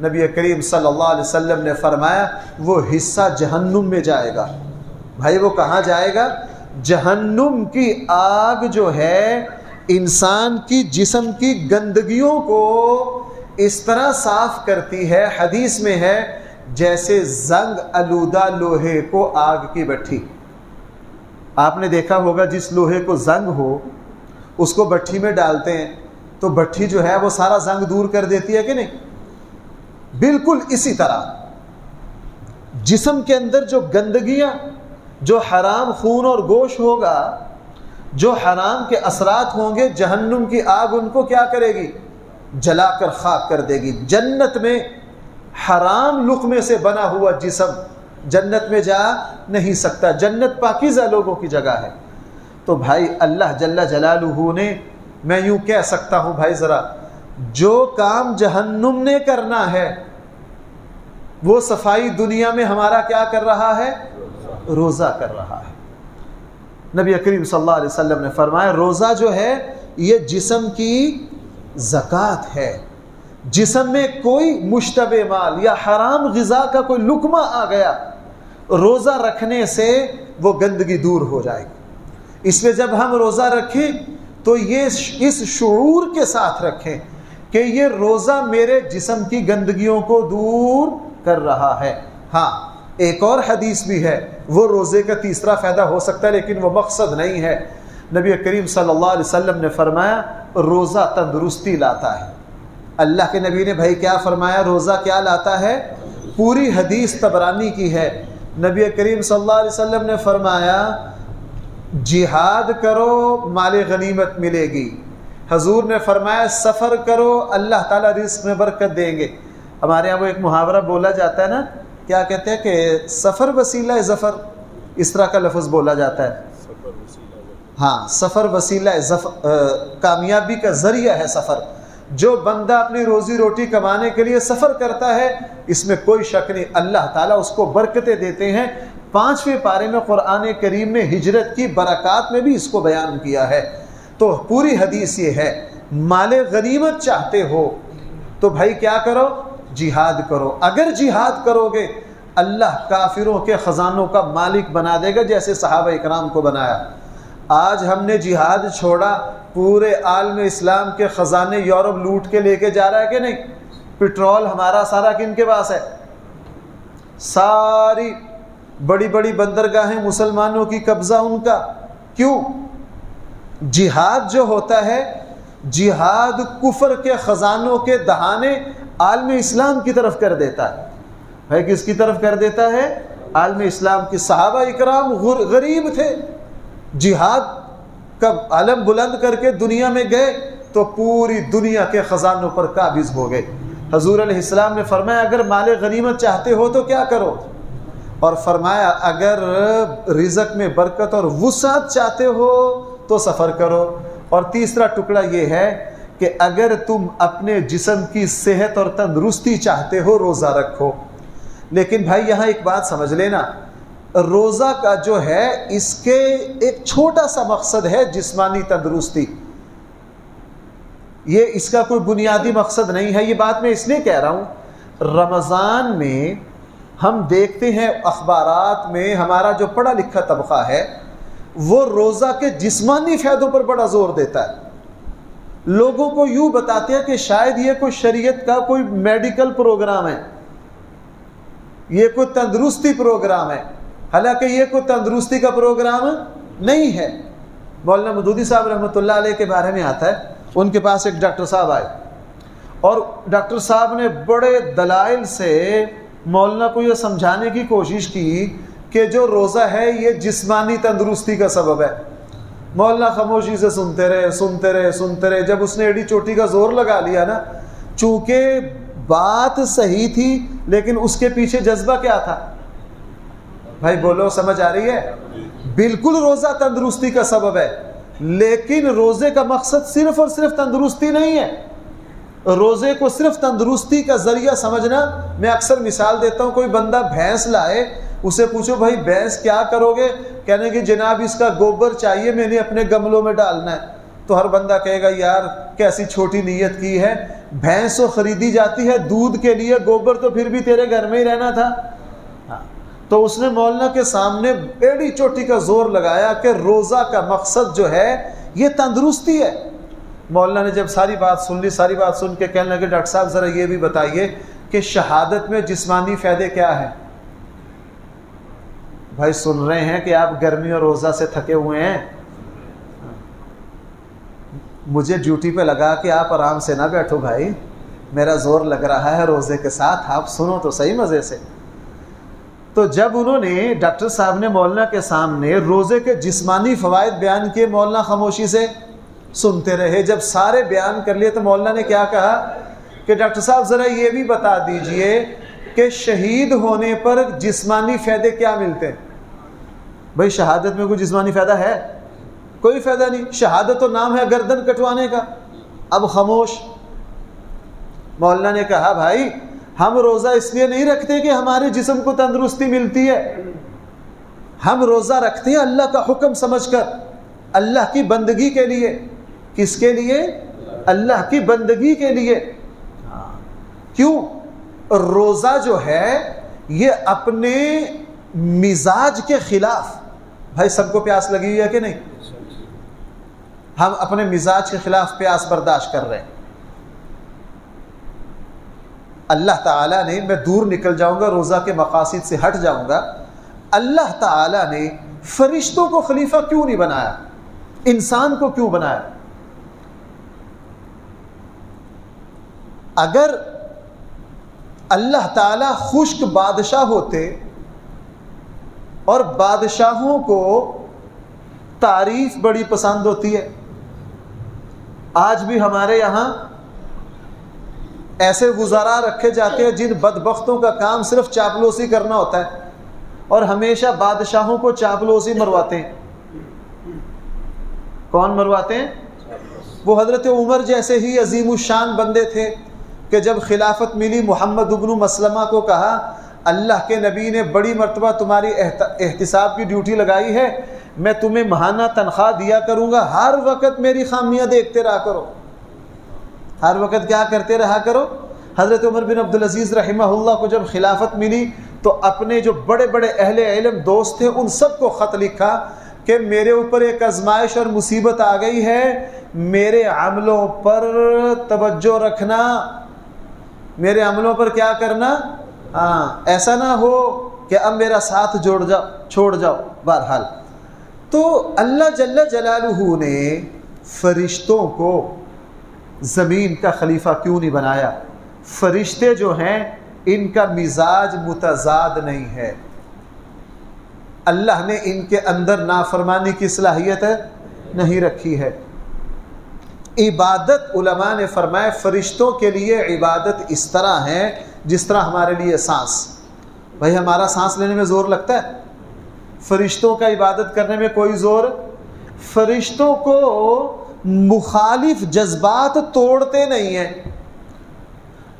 نبی کریم صلی اللہ علیہ وسلم نے فرمایا وہ حصہ جہنم میں جائے گا۔ بھائی وہ کہاں جائے گا؟ جہنم کی آگ جو ہے انسان کی جسم کی گندگیوں کو اس طرح صاف کرتی ہے، حدیث میں ہے جیسے زنگ آلودہ لوہے کو آگ کی بھٹی. آپ نے دیکھا ہوگا جس لوہے کو زنگ ہو اس کو بھٹی میں ڈالتے ہیں تو بھٹی جو ہے وہ سارا زنگ دور کر دیتی ہے کہ نہیں؟ بالکل اسی طرح جسم کے اندر جو گندگیاں، جو حرام خون اور گوشت ہوگا، جو حرام کے اثرات ہوں گے، جہنم کی آگ ان کو کیا کرے گی؟ جلا کر خاک کر دے گی. جنت میں حرام لقمے سے بنا ہوا جسم جنت میں جا نہیں سکتا. جنت پاکیزہ لوگوں کی جگہ ہے. تو بھائی اللہ جل جلالہ نے، میں یوں کہہ سکتا ہوں بھائی، ذرا جو کام جہنم نے کرنا ہے وہ صفائی دنیا میں ہمارا کیا کر رہا ہے؟ روزہ کر رہا ہے. نبی کریم صلی اللہ علیہ وسلم نے فرمایا روزہ جو ہے یہ جسم کی زکوٰۃ ہے. جسم میں کوئی مشتبہ مال یا حرام غذا کا کوئی لقمہ آ گیا، روزہ رکھنے سے وہ گندگی دور ہو جائے گی. اس لیے جب ہم روزہ رکھیں تو یہ اس شعور کے ساتھ رکھیں کہ یہ روزہ میرے جسم کی گندگیوں کو دور کر رہا ہے. ہاں ایک اور حدیث بھی ہے، وہ روزے کا تیسرا فائدہ ہو سکتا ہے لیکن وہ مقصد نہیں ہے. نبی کریم صلی اللہ علیہ وسلم نے فرمایا روزہ تندرستی لاتا ہے. اللہ کے نبی نے بھائی کیا فرمایا؟ روزہ کیا لاتا ہے؟ پوری حدیث طبرانی کی ہے. نبی کریم صلی اللہ علیہ وسلم نے فرمایا جہاد کرو مال غنیمت ملے گی. حضور نے فرمایا سفر کرو اللہ تعالیٰ رزق میں برکت دیں گے. ہمارے یہاں وہ ایک محاورہ بولا جاتا ہے نا، کیا کہتے ہیں کہ سفر وسیلہ ظفر، اس طرح کا لفظ بولا جاتا ہے. ہاں سفر وسیلہ کامیابی کا ذریعہ ہے سفر. جو بندہ اپنی روزی روٹی کمانے کے لیے سفر کرتا ہے اس میں کوئی شک نہیں اللہ تعالیٰ اس کو برکتیں دیتے ہیں. 5ویں پارے میں قرآن کریم نے ہجرت کی برکات میں بھی اس کو بیان کیا ہے. تو پوری حدیث یہ ہے مال غنیمت چاہتے ہو تو بھائی کیا کرو؟ جہاد کرو. اگر جہاد کرو گے اللہ کافروں کے خزانوں کا مالک بنا دے گا جیسے صحابہ اکرام کو بنایا. آج ہم نے جہاد چھوڑا، پورے عالم اسلام کے خزانے یورپ لوٹ کے لے کے جا رہا ہے کہ نہیں؟ پٹرول ہمارا سارا کن کے پاس ہے؟ ساری بڑی بڑی بندرگاہیں مسلمانوں کی قبضہ ان کا. کیوں؟ جہاد جو ہوتا ہے، جہاد کفر کے خزانوں کے دہانے عالم اسلام کی طرف کر دیتا ہے. بھائی کس کی طرف کر دیتا ہے؟ عالم اسلام کی. صحابہ اکرام غریب تھے، جہاد کا علم بلند کر کے دنیا میں گئے تو پوری دنیا کے خزانوں پر قابض ہو گئے. حضور علیہ السلام نے فرمایا اگر مال غنیمت چاہتے ہو تو کیا کرو؟ اور فرمایا اگر رزق میں برکت اور وسعت چاہتے ہو تو سفر کرو. اور تیسرا ٹکڑا یہ ہے کہ اگر تم اپنے جسم کی صحت اور تندرستی چاہتے ہو روزہ رکھو. لیکن بھائی یہاں ایک بات سمجھ لینا، روزہ کا جو ہے اس کے ایک چھوٹا سا مقصد ہے جسمانی تندرستی. یہ اس کا کوئی بنیادی مقصد نہیں ہے. یہ بات میں اس لیے کہہ رہا ہوں رمضان میں ہم دیکھتے ہیں اخبارات میں ہمارا جو پڑھا لکھا طبقہ ہے وہ روزہ کے جسمانی فائدوں پر بڑا زور دیتا ہے. لوگوں کو یوں بتاتے ہیں کہ شاید یہ کوئی شریعت کا کوئی میڈیکل پروگرام ہے، یہ کوئی تندرستی پروگرام ہے. حالانکہ یہ کوئی تندرستی کا پروگرام نہیں ہے. مولانا مودودی صاحب رحمۃ اللہ علیہ کے بارے میں آتا ہے، ان کے پاس ایک ڈاکٹر صاحب آئے اور ڈاکٹر صاحب نے بڑے دلائل سے مولانا کو یہ سمجھانے کی کوشش کی کہ جو روزہ ہے یہ جسمانی تندرستی کا سبب ہے. مولانا خاموشی سے سنتے رہے. جب اس نے ایڑی چوٹی کا زور لگا لیا نا، چونکہ بات صحیح تھی لیکن اس کے پیچھے جذبہ کیا تھا؟ بھائی بولو، سمجھ آ رہی ہے؟ بالکل روزہ تندرستی کا سبب ہے لیکن روزے کا مقصد صرف اور صرف تندرستی نہیں ہے. روزے کو صرف تندرستی کا ذریعہ سمجھنا، میں اکثر مثال دیتا ہوں، کوئی بندہ بھینس لائے، اسے پوچھو بھائی بھینس کیا کرو گے؟ کہنے کہ جناب اس کا گوبر چاہیے، میں نے اپنے گملوں میں ڈالنا ہے. تو ہر بندہ کہے گا یار کیسی چھوٹی نیت کی ہے، بھینس تو خریدی جاتی ہے دودھ کے لیے، گوبر تو پھر بھی تیرے گھر میں ہی رہنا تھا. تو اس نے مولانا کے سامنے ایڑی چوٹی کا زور لگایا کہ روزہ کا مقصد جو ہے یہ تندرستی ہے. مولانا نے جب ساری بات سن لی، ساری بات سن کے کہنے لگے ڈاکٹر صاحب ذرا یہ بھی بتائیے کہ شہادت میں جسمانی فائدے کیا ہیں؟ بھائی سن رہے ہیں کہ آپ گرمی اور روزہ سے تھکے ہوئے ہیں، مجھے ڈیوٹی پہ لگا کہ آپ آرام سے نہ بیٹھو بھائی، میرا زور لگ رہا ہے روزے کے ساتھ، آپ سنو تو صحیح مزے سے۔ تو جب انہوں نے ڈاکٹر صاحب نے مولانا کے سامنے روزے کے جسمانی فوائد بیان کیے، مولانا خاموشی سے سنتے رہے۔ جب سارے بیان کر لیے تو مولانا نے کیا کہا کہ ڈاکٹر صاحب ذرا یہ بھی بتا دیجئے کہ شہید ہونے پر جسمانی فائدے کیا ملتے ہیں؟ بھائی شہادت میں کوئی جسمانی فائدہ ہے؟ کوئی فائدہ نہیں، شہادت تو نام ہے گردن کٹوانے کا۔ اب خاموش۔ مولانا نے کہا بھائی ہم روزہ اس لیے نہیں رکھتے کہ ہمارے جسم کو تندرستی ملتی ہے، ہم روزہ رکھتے ہیں اللہ کا حکم سمجھ کر، اللہ کی بندگی کے لیے۔ کس کے لیے؟ اللہ کی بندگی کے لیے۔ کیوں؟ روزہ جو ہے یہ اپنے مزاج کے خلاف، بھائی سب کو پیاس لگی ہوئی ہے کہ نہیں؟ ہم اپنے مزاج کے خلاف پیاس برداشت کر رہے ہیں۔ اللہ تعالیٰ نے، میں دور نکل جاؤں گا، روزہ کے مقاصد سے ہٹ جاؤں گا، اللہ تعالیٰ نے فرشتوں کو خلیفہ کیوں نہیں بنایا؟ انسان کو کیوں بنایا؟ اگر اللہ تعالیٰ خشک بادشاہ ہوتے، اور بادشاہوں کو تعریف بڑی پسند ہوتی ہے، آج بھی ہمارے یہاں ایسے وزراء رکھے جاتے ہیں جن بدبختوں کا کام صرف چاپلوسی کرنا ہوتا ہے، اور ہمیشہ بادشاہوں کو چاپلوسی مرواتے ہیں۔ کون مرواتے ہیں؟ وہ حضرت عمر جیسے ہی عظیم الشان بندے تھے کہ جب خلافت ملی، محمد ابن مسلمہ کو کہا اللہ کے نبی نے بڑی مرتبہ تمہاری احتساب کی ڈیوٹی لگائی ہے، میں تمہیں ماہانہ تنخواہ دیا کروں گا، ہر وقت میری خامیاں دیکھتے رہا کرو، ہر وقت کیا کرتے رہا کرو۔ حضرت عمر بن عبدالعزیز رحمہ اللہ کو جب خلافت ملی تو اپنے جو بڑے بڑے اہل علم دوست تھے ان سب کو خط لکھا کہ میرے اوپر ایک آزمائش اور مصیبت آ گئی ہے، میرے عملوں پر توجہ رکھنا، میرے عملوں پر کیا کرنا، ایسا نہ ہو کہ اب میرا ساتھ چھوڑ جاؤ۔ بہرحال تو اللہ جل جلالہ نے فرشتوں کو زمین کا خلیفہ کیوں نہیں بنایا؟ فرشتے جو ہیں ان کا مزاج متضاد نہیں ہے، اللہ نے ان کے اندر نافرمانی کی صلاحیت نہیں رکھی ہے۔ عبادت علماء نے فرمایا فرشتوں کے لیے عبادت اس طرح ہے جس طرح ہمارے لیے سانس، بھائی ہمارا سانس لینے میں زور لگتا ہے، فرشتوں کا عبادت کرنے میں کوئی زور۔ فرشتوں کو مخالف جذبات توڑتے نہیں ہیں،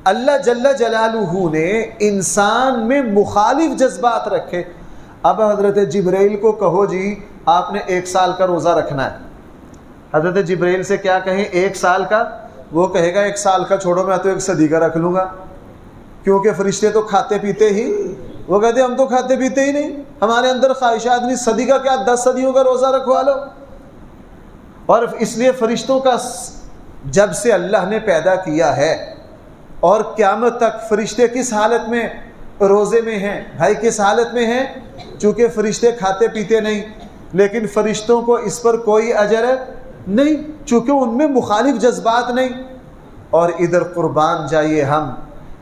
اللہ جل جلالہ نے انسان میں مخالف جذبات رکھے۔ اب حضرت جبرائیل کو کہو جی آپ نے 1 سال کا روزہ رکھنا ہے، حضرت جبرائیل سے کیا کہیں 1 سال کا؟ وہ کہے گا 1 سال کا چھوڑو میں تو 1 صدی کا رکھ لوں گا، کیونکہ فرشتے تو کھاتے پیتے ہی، وہ کہتے ہم تو کھاتے پیتے ہی نہیں، ہمارے اندر خواہشات نہیں، صدی کا کیا 10 صدیوں کا روزہ رکھوا لو۔ اور اس لیے فرشتوں کا جب سے اللہ نے پیدا کیا ہے اور قیامت تک فرشتے کس حالت میں روزے میں ہیں؟ بھائی کس حالت میں ہیں؟ چونکہ فرشتے کھاتے پیتے نہیں، لیکن فرشتوں کو اس پر کوئی اجر نہیں، چونکہ ان میں مخالف جذبات نہیں۔ اور ادھر قربان جائیے ہم،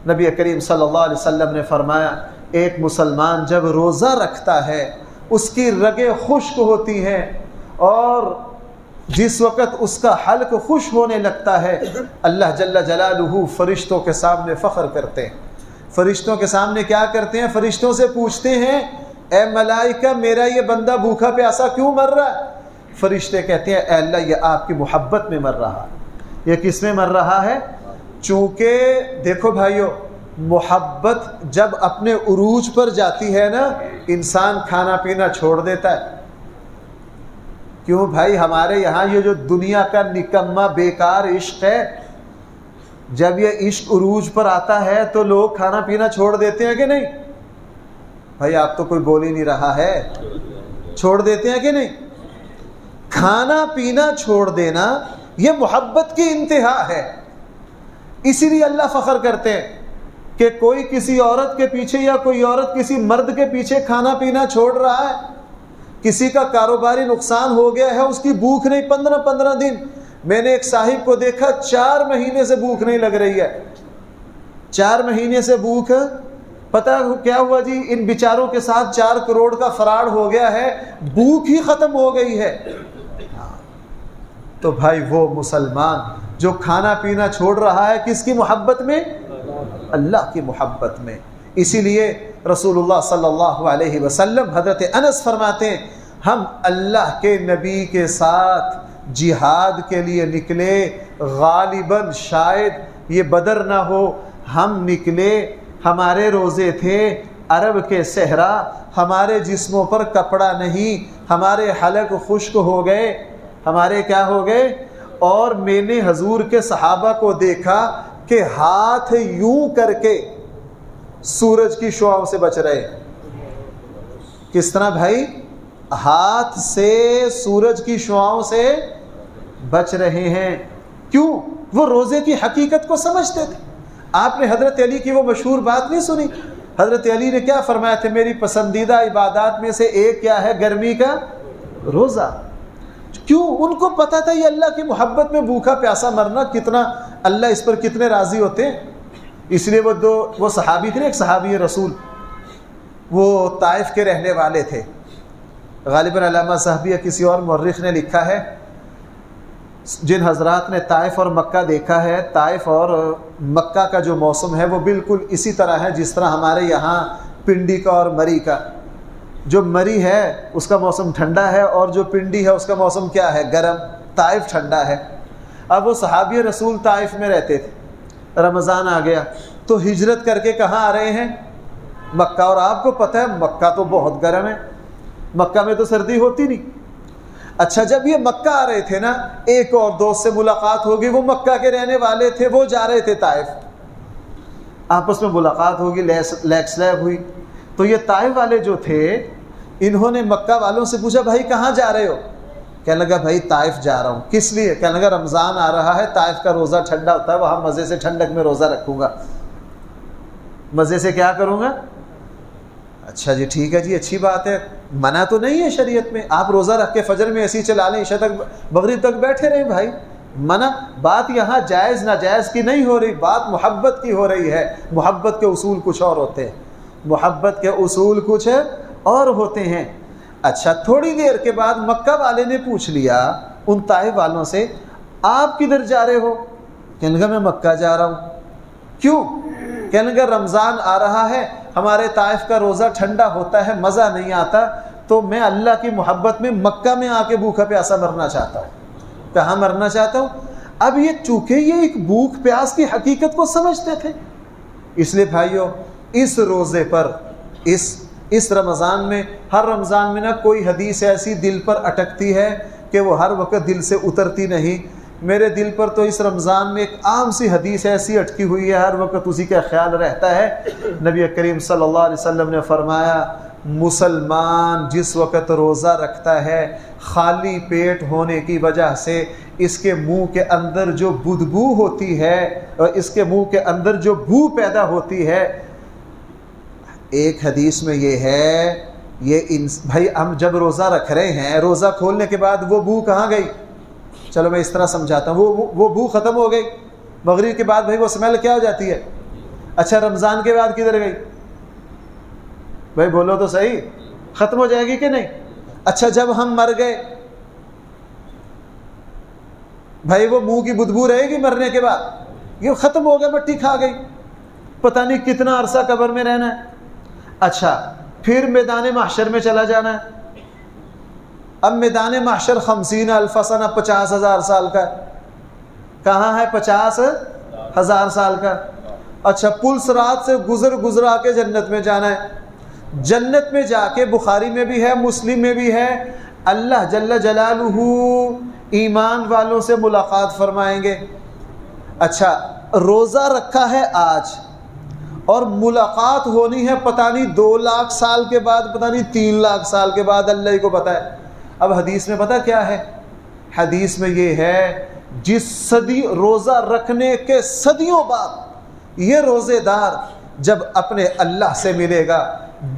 نبی کریم صلی اللہ علیہ وسلم نے فرمایا ایک مسلمان جب روزہ رکھتا ہے اس کی رگیں خشک ہوتی ہیں، اور جس وقت اس کا حلق خوش ہونے لگتا ہے اللہ جل جلالہ فرشتوں کے سامنے فخر کرتے ہیں۔ فرشتوں کے سامنے کیا کرتے ہیں؟ فرشتوں سے پوچھتے ہیں اے ملائکہ میرا یہ بندہ بھوکا پیاسا کیوں مر رہا ہے؟ فرشتے کہتے ہیں اے اللہ یہ آپ کی محبت میں مر رہا ہے۔ یہ کس میں مر رہا ہے؟ چونکہ دیکھو بھائیو، محبت جب اپنے عروج پر جاتی ہے نا، انسان کھانا پینا چھوڑ دیتا ہے۔ کیوں بھائی؟ ہمارے یہاں یہ جو دنیا کا نکما بیکار عشق ہے، جب یہ عشق عروج پر آتا ہے تو لوگ کھانا پینا چھوڑ دیتے ہیں کہ نہیں؟ بھائی آپ تو کوئی بول ہی نہیں رہا ہے، چھوڑ دیتے ہیں کہ نہیں؟ کھانا پینا چھوڑ دینا یہ محبت کی انتہا ہے، اسی لیے اللہ فخر کرتے ہیں کہ کوئی کسی عورت کے پیچھے یا کوئی عورت کسی مرد کے پیچھے کھانا پینا چھوڑ رہا ہے، کسی کا کاروباری نقصان ہو گیا ہے، اس کی بھوک نہیں 15 دن۔ میں نے ایک صاحب کو دیکھا 4 مہینے سے بھوک نہیں لگ رہی ہے، 4 مہینے سے بھوک، پتہ کیا ہوا جی؟ ان بیچاروں کے ساتھ 4 کروڑ کا فراڈ ہو گیا ہے، بھوک ہی ختم ہو گئی ہے۔ تو بھائی وہ مسلمان جو کھانا پینا چھوڑ رہا ہے کس کی محبت میں؟ اللہ کی محبت میں۔ اسی لیے رسول اللہ صلی اللہ علیہ وسلم حضرت انس فرماتے ہیں ہم اللہ کے نبی کے ساتھ جہاد کے لیے نکلے، غالباً شاید یہ بدر نہ ہو، ہم نکلے، ہمارے روزے تھے، عرب کے صحرا، ہمارے جسموں پر کپڑا نہیں، ہمارے حلق خشک ہو گئے، ہمارے کیا ہو گئے، اور میں نے حضور کے صحابہ کو دیکھا کہ ہاتھ یوں کر کے سورج کی شعاؤں سے بچ رہے۔ کس طرح بھائی؟ ہاتھ سے سورج کی شعاؤں سے بچ رہے ہیں۔ کیوں؟ وہ روزے کی حقیقت کو سمجھتے تھے۔ آپ نے حضرت علی کی وہ مشہور بات نہیں سنی؟ حضرت علی نے کیا فرمایا تھا؟ میری پسندیدہ عبادات میں سے ایک کیا ہے؟ گرمی کا روزہ۔ کیوں؟ ان کو پتا تھا یہ اللہ کی محبت میں بھوکا پیاسا مرنا کتنا، اللہ اس پر کتنے راضی ہوتے ہیں۔ اس لیے وہ صحابی تھے، ایک صحابی رسول، وہ طائف کے رہنے والے تھے، غالباً علامہ صحابی یا کسی اور مورخ نے لکھا ہے، جن حضرات نے طائف اور مکہ دیکھا ہے، طائف اور مکہ کا جو موسم ہے وہ بالکل اسی طرح ہے جس طرح ہمارے یہاں پنڈی کا اور مری کا۔ جو مری ہے اس کا موسم ٹھنڈا ہے اور جو پنڈی ہے اس کا موسم کیا ہے؟ گرم۔ طائف ٹھنڈا ہے۔ اب وہ صحابی رسول طائف میں رہتے تھے، رمضان آ گیا تو ہجرت کر کے کہاں آ رہے ہیں؟ مکہ۔ اور آپ کو پتہ ہے مکہ تو بہت گرم ہے، مکہ میں تو سردی ہوتی نہیں۔ اچھا جب یہ مکہ آ رہے تھے نا، ایک اور دوست سے ملاقات ہوگی، وہ مکہ کے رہنے والے تھے، وہ جا رہے تھے طائف، آپس میں ملاقات ہوگی، لیک سلیب ہوئی۔ تو یہ طائف والے جو تھے انہوں نے مکہ والوں سے پوچھا بھائی کہاں جا رہے ہو؟ کہنے لگا بھائی طائف جا رہا ہوں۔ کس لیے؟ کہنے لگا رمضان آ رہا ہے، طائف کا روزہ ٹھنڈا ہوتا ہے، وہاں مزے سے ٹھنڈک میں روزہ رکھوں گا، مزے سے کیا کروں گا؟ اچھا جی ٹھیک ہے جی، اچھی بات ہے، منع تو نہیں ہے شریعت میں، آپ روزہ رکھ کے فجر میں ایسی چلا لیں، عشاء تک مغرب تک بیٹھے رہیں بھائی، منع۔ بات یہاں جائز ناجائز کی نہیں ہو رہی، بات محبت کی ہو رہی ہے۔ محبت کے اصول کچھ اور ہوتے ہیں، محبت کے اصول کچھ اور ہوتے ہیں۔ اچھا تھوڑی دیر کے بعد مکہ والے نے پوچھ لیا ان طائف والوں سے آپ کدھر جا رہے ہو؟ کہنے لگا میں مکہ جا رہا ہوں۔ کیوں؟ کہنے لگا رمضان آ رہا ہے، ہمارے طائف کا روزہ ٹھنڈا ہوتا ہے، مزہ نہیں آتا، تو میں اللہ کی محبت میں مکہ میں آ کے بھوکا پیاسا مرنا چاہتا ہوں۔ کہاں مرنا چاہتا ہوں؟ اب یہ چونکہ یہ ایک بھوک پیاس کی حقیقت کو سمجھتے تھے، اس لیے بھائیو اس روزے پر، اس رمضان میں، ہر رمضان میں نہ کوئی حدیث ایسی دل پر اٹکتی ہے کہ وہ ہر وقت دل سے اترتی نہیں۔ میرے دل پر تو اس رمضان میں ایک عام سی حدیث ایسی اٹکی ہوئی ہے، ہر وقت اسی کا خیال رہتا ہے۔ نبی کریم صلی اللہ علیہ وسلم نے فرمایا مسلمان جس وقت روزہ رکھتا ہے خالی پیٹ ہونے کی وجہ سے اس کے منہ کے اندر جو بدبو ہوتی ہے اور اس کے منہ کے اندر جو بو پیدا ہوتی ہے، ایک حدیث میں یہ ہے، بھائی ہم جب روزہ رکھ رہے ہیں، روزہ کھولنے کے بعد وہ بو کہاں گئی؟ چلو میں اس طرح سمجھاتا ہوں، وہ بو ختم ہو گئی، مغرب کے بعد بھائی وہ اسمیل کیا ہو جاتی ہے؟ اچھا رمضان کے بعد کدھر گئی؟ بھائی بولو تو صحیح، ختم ہو جائے گی کہ نہیں؟ اچھا جب ہم مر گئے بھائی وہ منہ کی بدبو رہے گی مرنے کے بعد؟ یہ ختم ہو گیا، مٹی کھا گئی، پتہ نہیں کتنا عرصہ قبر میں رہنا ہے۔ اچھا پھر میدان محشر میں چلا جانا ہے۔ اب میدان محشر 50,000 سنہ 50,000 سال کا ہے، کہاں ہے 50,000 سال کا؟ اچھا پل صراط سے گزرا کے جنت میں جانا ہے۔ جنت میں جا کے بخاری میں بھی ہے، مسلم میں بھی ہے، اللہ جل جلالہ ایمان والوں سے ملاقات فرمائیں گے۔ اچھا روزہ رکھا ہے آج اور ملاقات ہونی ہے پتہ نہیں 2 لاکھ سال کے بعد، پتہ نہیں 3 لاکھ سال کے بعد، اللہ ہی کو پتہ ہے۔ اب حدیث میں پتہ کیا ہے؟ حدیث میں یہ ہے جس صدی روزہ رکھنے کے صدیوں بعد یہ روزے دار جب اپنے اللہ سے ملے گا،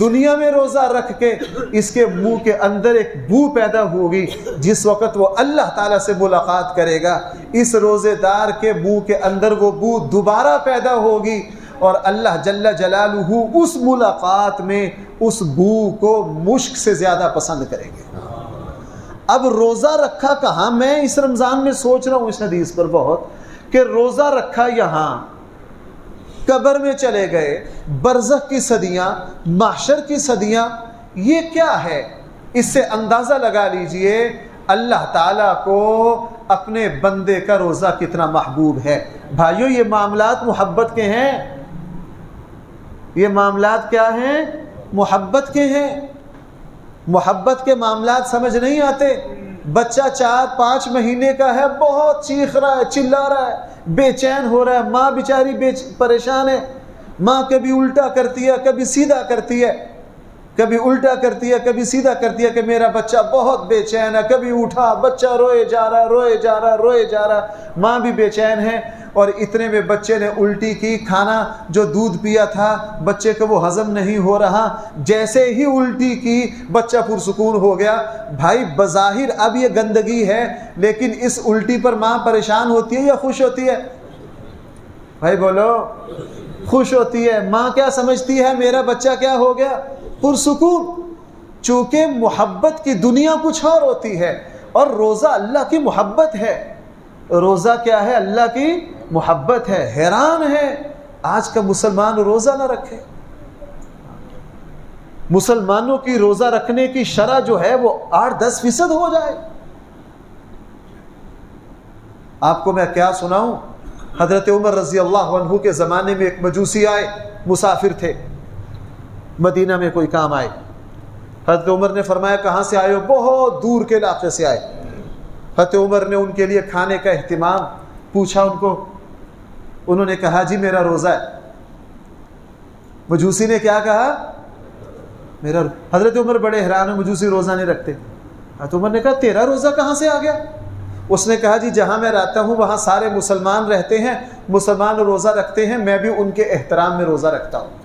دنیا میں روزہ رکھ کے اس کے منہ کے اندر ایک بو پیدا ہوگی، جس وقت وہ اللہ تعالیٰ سے ملاقات کرے گا اس روزے دار کے منہ کے اندر وہ بو دوبارہ پیدا ہوگی، اور اللہ جل جلالہ اس ملاقات میں اس بو کو مشک سے زیادہ پسند کریں گے۔ اب روزہ رکھا کہاں؟ میں اس رمضان میں سوچ رہا ہوں اس حدیث پر بہت، کہ روزہ رکھا یہاں، قبر میں چلے گئے، برزخ کی صدیاں، محشر کی صدیاں، یہ کیا ہے؟ اس سے اندازہ لگا لیجئے اللہ تعالیٰ کو اپنے بندے کا روزہ کتنا محبوب ہے۔ بھائیو، یہ معاملات محبت کے ہیں، یہ معاملات کیا ہیں؟ محبت کے ہیں۔ محبت کے معاملات سمجھ نہیں آتے۔ بچہ 4-5 مہینے کا ہے، بہت چیخ رہا ہے، چلا رہا ہے، بے چین ہو رہا ہے، ماں بیچاری پریشان ہے، ماں کبھی الٹا کرتی ہے کبھی سیدھا کرتی ہے، کبھی الٹا کرتی ہے کبھی سیدھا کرتی ہے کہ میرا بچہ بہت بے چین ہے، کبھی اٹھا بچہ روئے جا رہا ہے، روئے جا رہا ہے، روئے جا رہا ہے، ماں بھی بے چین ہے، اور اتنے میں بچے نے الٹی کی، کھانا جو دودھ پیا تھا بچے کو وہ ہضم نہیں ہو رہا، جیسے ہی الٹی کی بچہ پرسکون ہو گیا۔ بھائی بظاہر اب یہ گندگی ہے، لیکن اس الٹی پر ماں پریشان ہوتی ہے یا خوش ہوتی ہے؟ بھائی بولو، خوش ہوتی ہے۔ ماں کیا سمجھتی ہے؟ میرا بچہ کیا ہو گیا؟ پرسکون۔ چونکہ محبت کی دنیا کچھ اور ہوتی ہے، اور روزہ اللہ کی محبت ہے۔ روزہ کیا ہے؟ اللہ کی محبت ہے۔ حیران ہے آج کا مسلمان روزہ نہ رکھے۔ مسلمانوں کی روزہ رکھنے کی شرح جو ہے وہ 8-10% ہو جائے۔ آپ کو میں کیا سناؤں؟ حضرت عمر رضی اللہ عنہ کے زمانے میں ایک مجوسی آئے، مسافر تھے، مدینہ میں کوئی کام آئے۔ حضرت عمر نے فرمایا کہاں سے آئے ہو؟ بہت دور کے علاقے سے آئے۔ حضرت عمر نے ان کے لیے کھانے کا اہتمام پوچھا ان کو، انہوں نے کہا جی میرا روزہ ہے۔ مجوسی نے کیا کہا؟ میرا۔ حضرت عمر بڑے حیران ہیں، مجوسی روزہ نہیں رکھتے۔ حضرت عمر نے کہا تیرا روزہ کہاں سے آ گیا؟ اس نے کہا جی جہاں میں رہتا ہوں وہاں سارے مسلمان رہتے ہیں، مسلمان روزہ رکھتے ہیں، میں بھی ان کے احترام میں روزہ رکھتا ہوں۔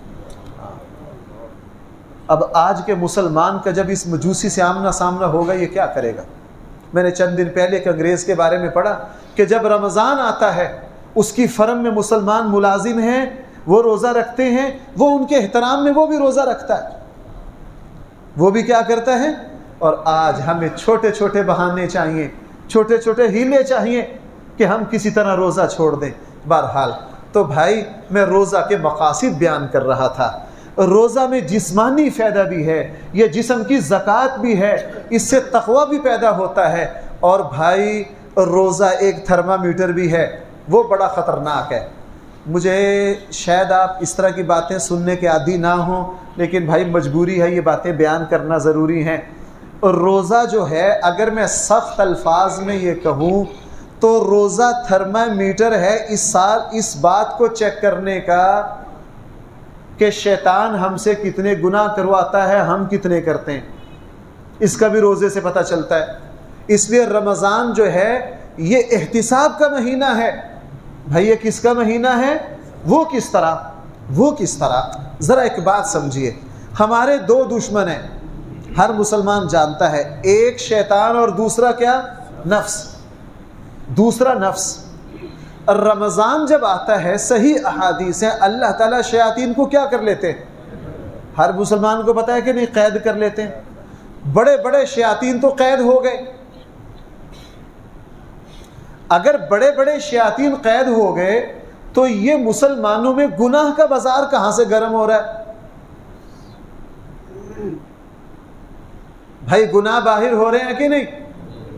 اب آج کے مسلمان کا جب اس مجوسی سے آمنا سامنا ہوگا یہ کیا کرے گا؟ میں نے چند دن پہلے ایک انگریز کے بارے میں پڑھا کہ جب رمضان آتا ہے اس کی فرم میں مسلمان ملازم ہیں، وہ روزہ رکھتے ہیں، وہ ان کے احترام میں وہ بھی روزہ رکھتا ہے، وہ بھی کیا کرتا ہے۔ اور آج ہمیں چھوٹے چھوٹے بہانے چاہیے، چھوٹے چھوٹے ہیلے چاہیے کہ ہم کسی طرح روزہ چھوڑ دیں۔ بہرحال تو بھائی میں روزہ کے مقاصد بیان کر رہا تھا۔ روزہ میں جسمانی فائدہ بھی ہے، یہ جسم کی زکوٰۃ بھی ہے، اس سے تقویٰ بھی پیدا ہوتا ہے، اور بھائی روزہ ایک تھرمامیٹر بھی ہے، وہ بڑا خطرناک ہے۔ مجھے شاید آپ اس طرح کی باتیں سننے کے عادی نہ ہوں، لیکن بھائی مجبوری ہے، یہ باتیں بیان کرنا ضروری ہیں۔ روزہ جو ہے اگر میں سخت الفاظ میں یہ کہوں تو روزہ تھرمامیٹر ہے اس بات کو چیک کرنے کا کہ شیطان ہم سے کتنے گناہ کرواتا ہے، ہم کتنے کرتے ہیں، اس کا بھی روزے سے پتہ چلتا ہے۔ اس لیے رمضان جو ہے یہ احتساب کا مہینہ ہے۔ بھائی یہ کس کا مہینہ ہے؟ وہ کس طرح؟ ذرا ایک بات سمجھیے، ہمارے 2 دشمن ہیں، ہر مسلمان جانتا ہے، ایک شیطان اور دوسرا کیا؟ نفس۔ دوسرا نفس۔ رمضان جب آتا ہے صحیح احادیث ہیں، اللہ تعالیٰ شیاطین کو کیا کر لیتے ہیں؟ ہر مسلمان کو پتہ ہے کہ نہیں؟ قید کر لیتے ہیں۔ بڑے بڑے شیاطین تو قید ہو گئے۔ اگر بڑے بڑے شیاطین قید ہو گئے تو یہ مسلمانوں میں گناہ کا بازار کہاں سے گرم ہو رہا ہے؟ بھائی گناہ باہر ہو رہے ہیں کہ نہیں؟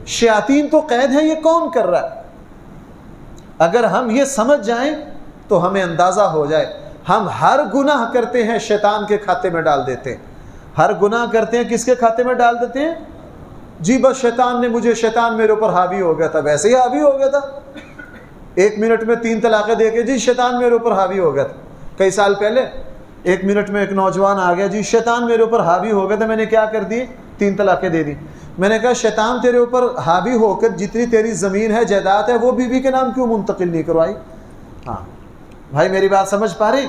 شیاطین تو قید ہیں، یہ کون کر رہا ہے؟ اگر ہم یہ سمجھ جائیں تو ہمیں اندازہ ہو جائے، ہم ہر گناہ کرتے ہیں شیطان کے کھاتے میں ڈال دیتے ہیں۔ ہر گناہ کرتے ہیں کس کے کھاتے میں ڈال دیتے ہیں؟ جی بس شیطان میرے اوپر حاوی ہو گیا تھا، ویسے ہی حاوی ہو گیا تھا۔ 1 منٹ میں 3 طلاقیں دے کے جی شیطان میرے اوپر حاوی ہو گیا تھا۔ کئی سال پہلے 1 منٹ میں ایک نوجوان آ گیا، جی شیطان میرے اوپر حاوی ہو گیا تھا، میں نے کیا کر دی؟ 3 طلاقیں دے دی۔ میں نے کہا شیطان تیرے اوپر حاوی ہو کر جتنی تیری زمین ہے جائیداد ہے وہ بیوی کے نام کیوں منتقل نہیں کروائی؟ ہاں بھائی میری بات سمجھ پا رہی؟